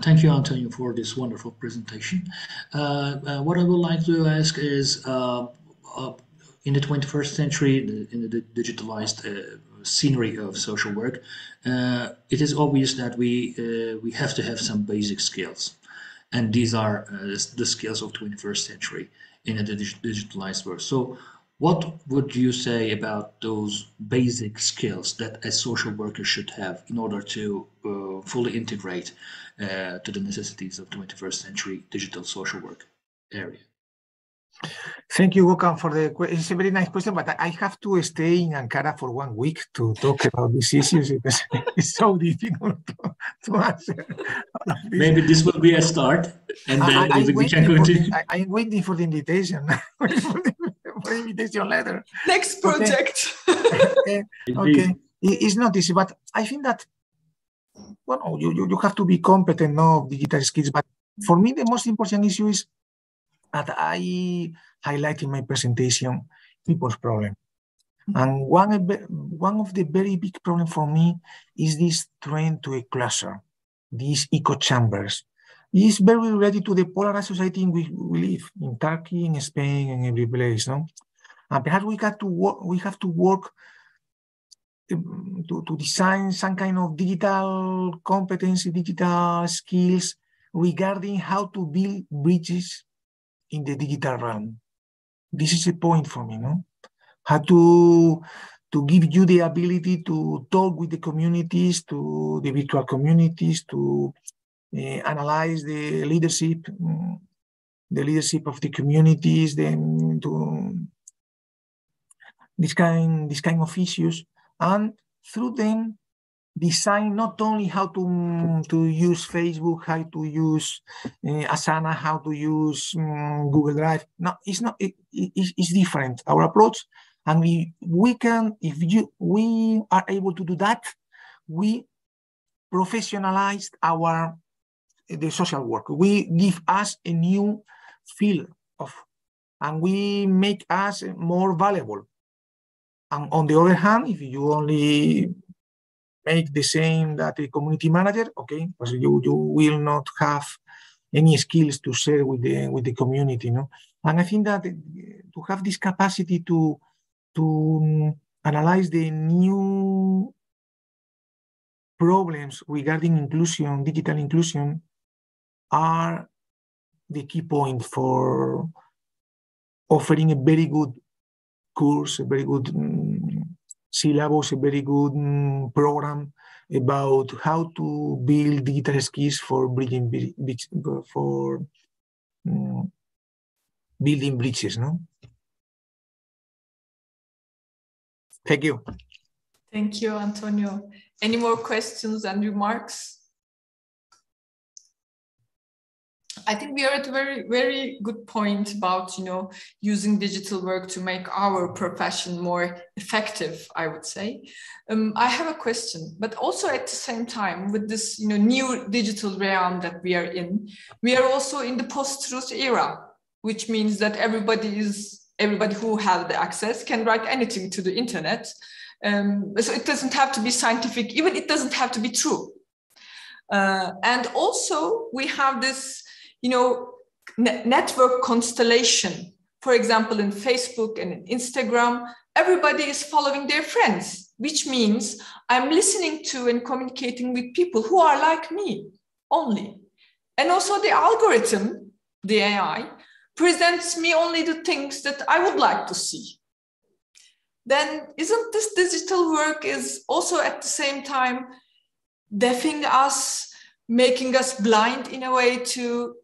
Thank you, Antonio, for this wonderful presentation. What I would like to ask is, in the 21st century, in the digitalized scenery of social work, it is obvious that we have to have some basic skills. And these are the skills of 21st century in a digitalized world. So what would you say about those basic skills that a social worker should have in order to fully integrate to the necessities of 21st century digital social work area? Thank you, Gökhan, for the question. It's a very nice question, but I have to stay in Ankara for 1 week to talk about these issues because it's so difficult to answer. Maybe this will be a start, and then we can continue. I'm waiting for the invitation, for the invitation letter. Next project. Okay. It's not easy, but I think that, well, you have to be competent of digital skills. But for me, the most important issue is that I highlight in my presentation people's problem. And one of the very big problems for me is this trend to a cluster, these echo chambers. It's very related to the polarized society in which we live, in Turkey, in Spain, and every place. No? And perhaps we have to work to design some kind of digital competency, digital skills regarding how to build bridges in the digital realm. This is a point for me, no? How to give you the ability to talk with the communities, to the virtual communities, to analyze the leadership of the communities, then to this kind of issues, and through them design not only how to use Facebook, how to use Asana, how to use Google Drive. No, it's not. It's different. Our approach, and we are able to do that, we professionalized the social work. We give us a new field and we make us more valuable. And on the other hand, if you only make the same that a community manager, okay, because you will not have any skills to share with the community, no? And I think that to have this capacity to analyze the new problems regarding inclusion, digital inclusion, are the key point for offering a very good course, a very good syllabus, a very good program about how to build digital skills for building bridges, no? Thank you. Thank you, Antonio. Any more questions and remarks? I think we are at a very, very good point about, using digital work to make our profession more effective, I would say. I have a question, but also at the same time with this, new digital realm that we are in, we are also in the post-truth era, which means that everybody who has the access can write anything to the internet. So it doesn't have to be scientific, even it doesn't have to be true. And also we have this, network constellation. For example, in Facebook and in Instagram, everybody is following their friends, which means I'm listening to and communicating with people who are like me only. And also the algorithm, the AI, presents me only the things that I would like to see. Then isn't this digital work is also at the same time deafening us, making us blind in a way to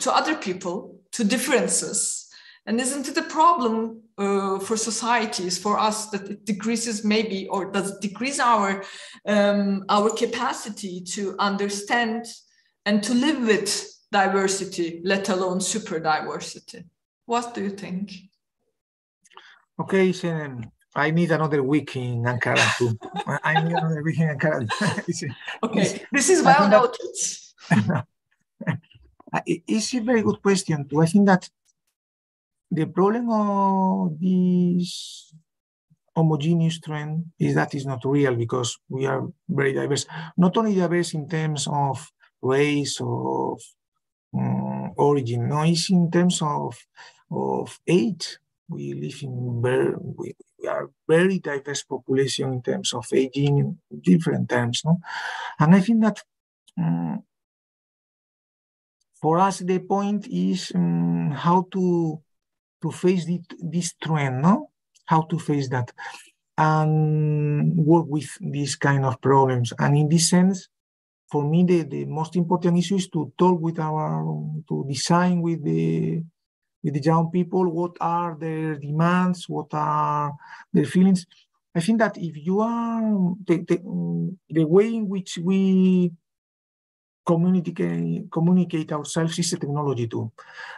other people, to differences? And isn't it a problem for societies, for us, that it decreases maybe, or does it decrease our capacity to understand and to live with diversity, let alone super diversity? What do you think? Okay, Senem, I need another week in Ankara too. I need another week in Ankara. Okay, this is well noted. It's a very good question too. I think that the problem of this homogeneous trend is that it's not real, because we are very diverse. Not only diverse in terms of race or origin, no, it's in terms of age. We live we are very diverse population in terms of aging, in different terms, no? And I think that for us the point is how to face this trend, no? How to face that and work with these kind of problems. And in this sense, for me, the most important issue is to talk with to design with the young people, what are their demands, what are their feelings. I think that if you are, the way in which we communicate ourselves is a technology too.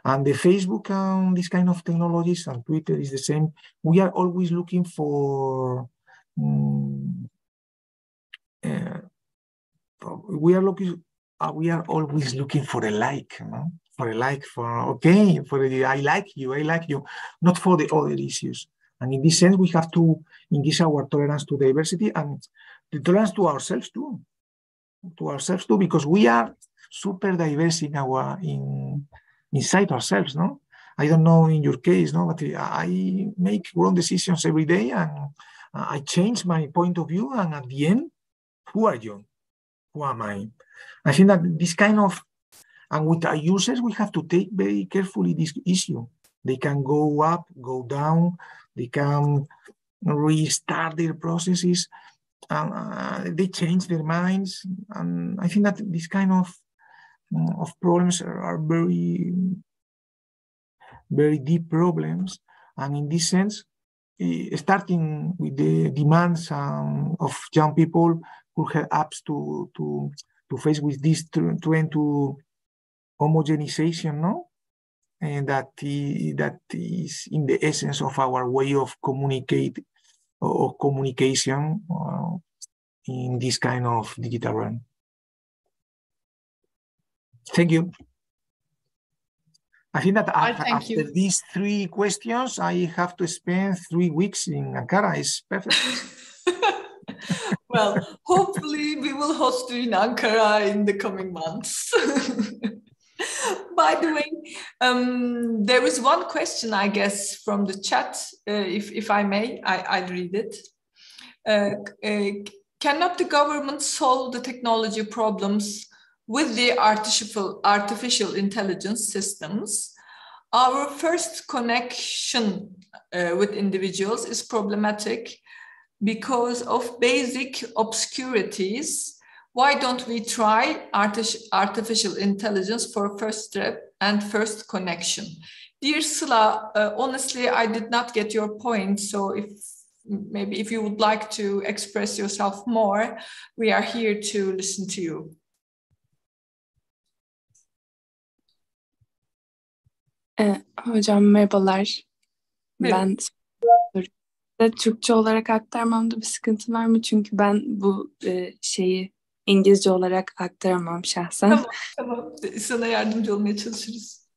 And the Facebook and this kind of technologies and Twitter is the same. We are always looking for, we are always looking for a like, no? For a like, for the I like you, not for the other issues. And in this sense, we have to increase our tolerance to diversity and the tolerance to ourselves too. Because we are super diverse inside ourselves, no? I don't know in your case, no, but I make wrong decisions every day and I change my point of view, and at the end, who are you? Who am I? I think that this kind of, and with our users, we have to take very carefully this issue. They can go up, go down, they can restart their processes, they change their minds. And I think that this kind of problems are very, very deep problems. And in this sense, starting with the demands of young people who have apps to face with this trend to homogenization, no? And that is in the essence of our way of communication in this kind of digital realm. Thank you. I think that after these 3 questions, I have to spend 3 weeks in Ankara. It's perfect. Well, hopefully we will host you in Ankara in the coming months. By the way, there is one question, I guess, from the chat. If I may, I'll read it. Cannot the government solve the technology problems with the artificial intelligence systems? Our first connection with individuals is problematic because of basic obscurities. Why don't we try artificial intelligence for first step and first connection? Dear Sıla, honestly, I did not get your point. So if you would like to express yourself more, we are here to listen to you. Hocam merhabalar. Ben Türkçe olarak aktarmamda bir sıkıntı var mı? Çünkü ben bu şeyi İngilizce olarak aktaramam şahsen. Tamam. Sana yardımcı olmaya çalışırız.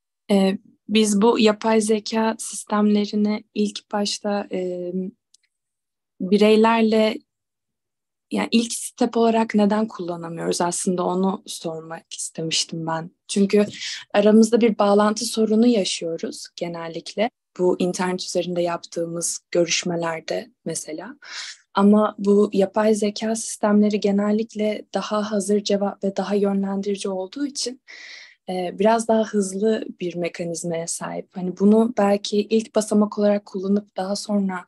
Biz bu yapay zeka sistemlerini ilk başta bireylerle yani ilk step olarak neden kullanamıyoruz aslında onu sormak istemiştim ben. Çünkü aramızda bir bağlantı sorunu yaşıyoruz genellikle. Bu internet üzerinde yaptığımız görüşmelerde mesela. Ama bu yapay zeka sistemleri genellikle daha hazır cevap ve daha yönlendirici olduğu için biraz daha hızlı bir mekanizmaya sahip. Hani bunu belki ilk basamak olarak kullanıp daha sonra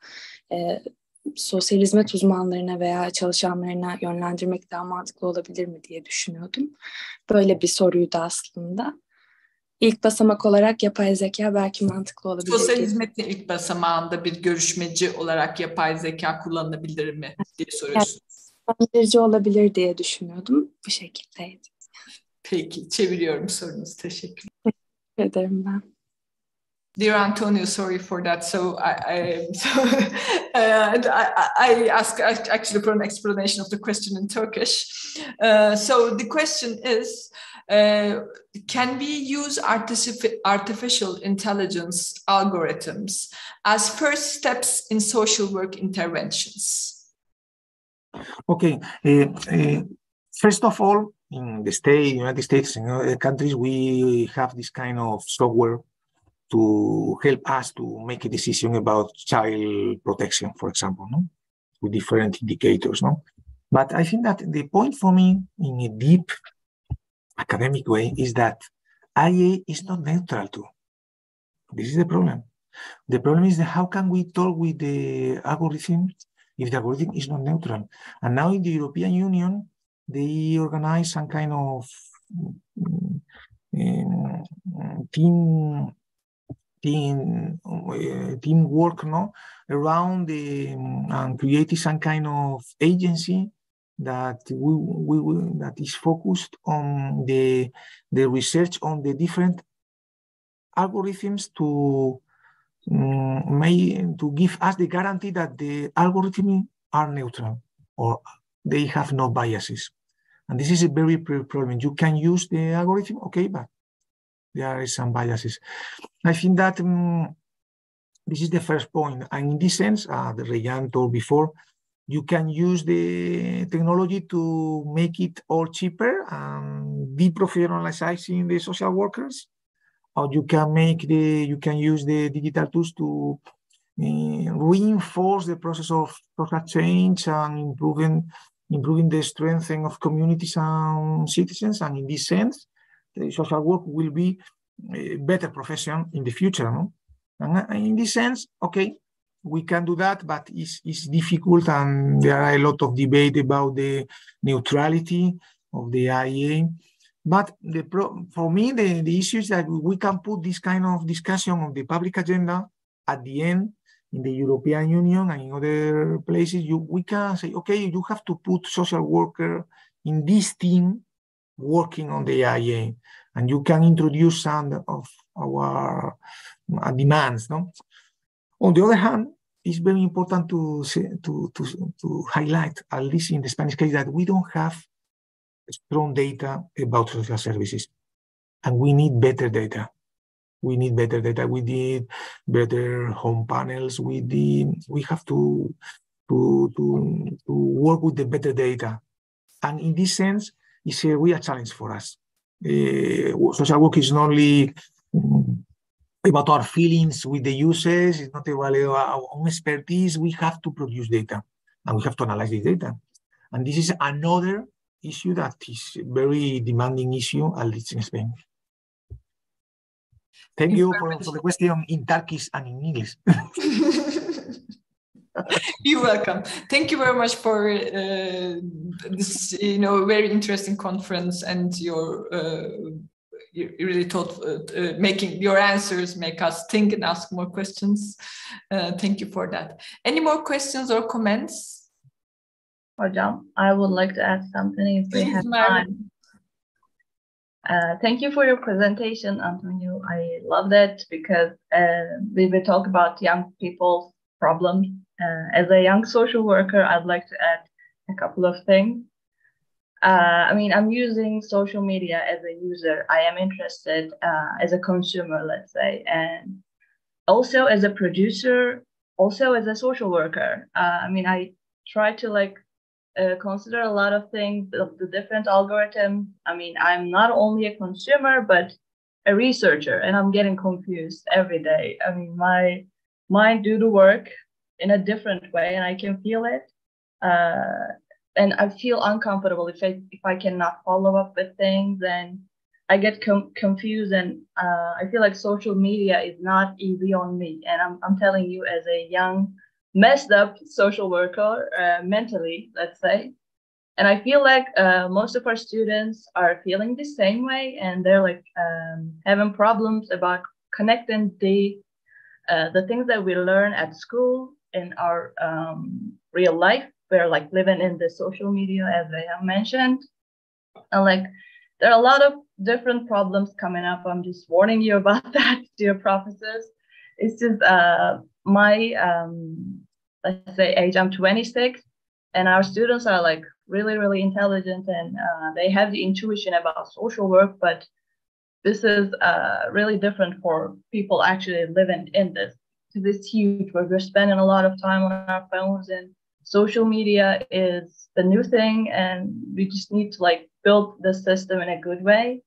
sosyal hizmet uzmanlarına veya çalışanlarına yönlendirmek daha mantıklı olabilir mi diye düşünüyordum. Böyle bir soruydu aslında. İlk basamak olarak yapay zeka belki mantıklı olabilir. Sosyal hizmetin ilk basamağında bir görüşmeci olarak yapay zeka kullanılabilir mi diye soruyorsunuz. Yönlendirici olabilir diye düşünüyordum. Bu şekildeydi. Peki, çeviriyorum sorunuzu. Teşekkür ederim ben. Dear Antonio, sorry for that. So I ask actually for an explanation of the question in Turkish. So the question is, can we use artificial intelligence algorithms as first steps in social work interventions? Okay. First of all, in the United States, in other countries, we have this kind of software to help us to make a decision about child protection, for example, no? With different indicators. No? But I think that the point for me in a deep academic way is that IA is not neutral too. This is the problem. The problem is that how can we talk with the algorithm if the algorithm is not neutral? And now in the European Union, they organize some kind of teamwork, no, around and creating some kind of agency that that is focused on the research on the different algorithms to give us the guarantee that the algorithms are neutral or they have no biases. And this is a very problem. You can use the algorithm, okay, but there are some biases. I think that this is the first point. And in this sense, the Reyhan told before, you can use the technology to make it all cheaper and deprofessionalizing the social workers, or you can use the digital tools to reinforce the process of social change and improving the strength of communities and citizens. And in this sense, the social work will be a better profession in the future. No? And in this sense, okay, we can do that, but it's difficult, and there are a lot of debate about the neutrality of the IA. But for me, the issue is that we can put this kind of discussion on the public agenda at the end in the European Union and in other places. We can say, okay, you have to put social worker in this team working on the IA, and you can introduce some of our demands. No? On the other hand, it's very important to highlight, at least in the Spanish case, that we don't have strong data about social services, and we need better data. We need better data. We need better home panels. We have to work with the better data, and in this sense, it's a real challenge for us. Social work is not only about our feelings with the users. It's not about our own expertise. We have to produce data, and we have to analyze the data. And this is another issue that is a very demanding issue, at least in Spain. Thank you for the question in Turkish and in English. You're welcome. Thank you very much for this, very interesting conference, and you really making your answers make us think and ask more questions. Thank you for that. Any more questions or comments? Hocam, I would like to add something if we have time. Thank you for your presentation, Antonio. I love that because we will talk about young people's problems. As a young social worker, I'd like to add a couple of things. I'm using social media as a user. I am interested as a consumer, let's say, and also as a producer also as a social worker, I mean, I try to like consider a lot of things, the different algorithms. I mean, I'm not only a consumer, but a researcher, and I'm getting confused every day. I mean, my mind do the work in a different way, and I can feel it. And I feel uncomfortable if I cannot follow up with things, and I get confused, and I feel like social media is not easy on me. And I'm telling you, as a young, messed up social worker, mentally, let's say, and I feel like most of our students are feeling the same way, and they're like having problems about connecting the things that we learn at school in our real life. We're like living in the social media, as I have mentioned, and like there are a lot of different problems coming up. I'm just warning you about that, dear professors. It's just my let's say age. I'm 26, and our students are like really, really intelligent, and they have the intuition about social work. But this is really different for people actually living in this. Because it's huge. We're spending a lot of time on our phones, and social media is the new thing, and we just need to like build the system in a good way.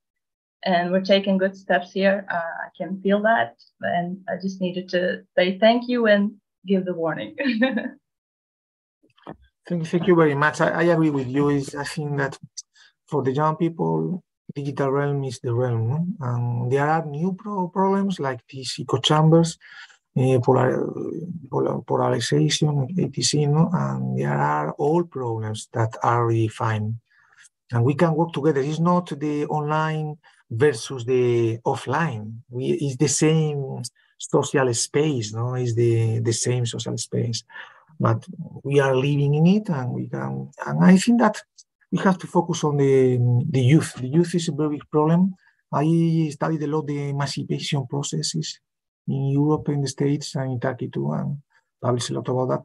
And we're taking good steps here. I can feel that, and I just needed to say thank you and give the warning. Thank you very much. I agree with you. I think that for the young people, digital realm is the realm, no? And there are new problems like these echo chambers, polarization, etc. No? And there are all problems that are redefined. And we can work together. It's not the online versus the offline. It's the same social space, no? It's the same social space. But we are living in it, and we can. And I think that we have to focus on the youth. The youth is a very big problem. I studied a lot the emancipation processes in Europe, in the States, and in Turkey too, and published a lot about that.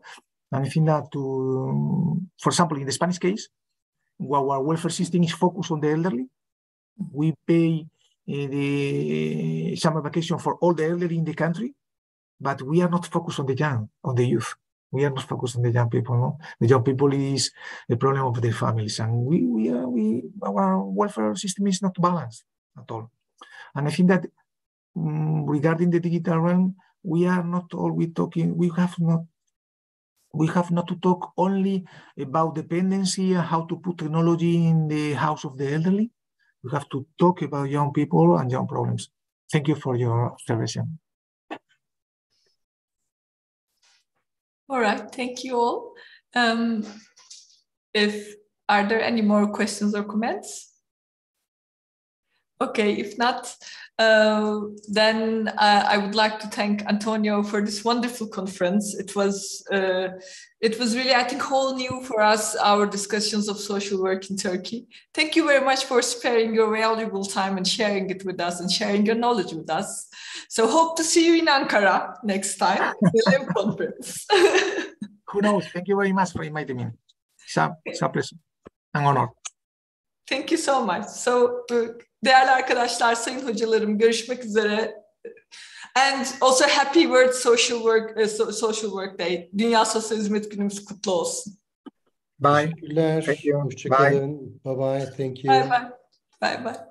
And I think that, for example, in the Spanish case, our welfare system is focused on the elderly. We pay the summer vacation for all the elderly in the country, but we are not focused on the youth. We are not focused on the young people. No? The young people is the problem of their families, and our welfare system is not balanced at all. And I think that regarding the digital realm, we are not always talking. We have not to talk only about dependency and how to put technology in the house of the elderly. We have to talk about young people and young problems. Thank you for your observation. All right, thank you all. Are there any more questions or comments? Okay, if not, then I would like to thank Antonio for this wonderful conference. It was really, I think, whole new for us, our discussions of social work in Turkey. Thank you very much for sparing your valuable time and sharing it with us and sharing your knowledge with us. So hope to see you in Ankara next time, the LIM conference. Who knows? Thank you very much for inviting me. It's a pleasure, an honor. Thank you so much. So, değerli arkadaşlar, sayın hocalarım, görüşmek üzere. And also happy World Social Work Day. Dünya Sosyal Hizmet Günümüz kutlu olsun. Bye. Teşekkürler. Thank you. Hoşçakalın. Bye bye. Thank you. Bye bye. Bye bye.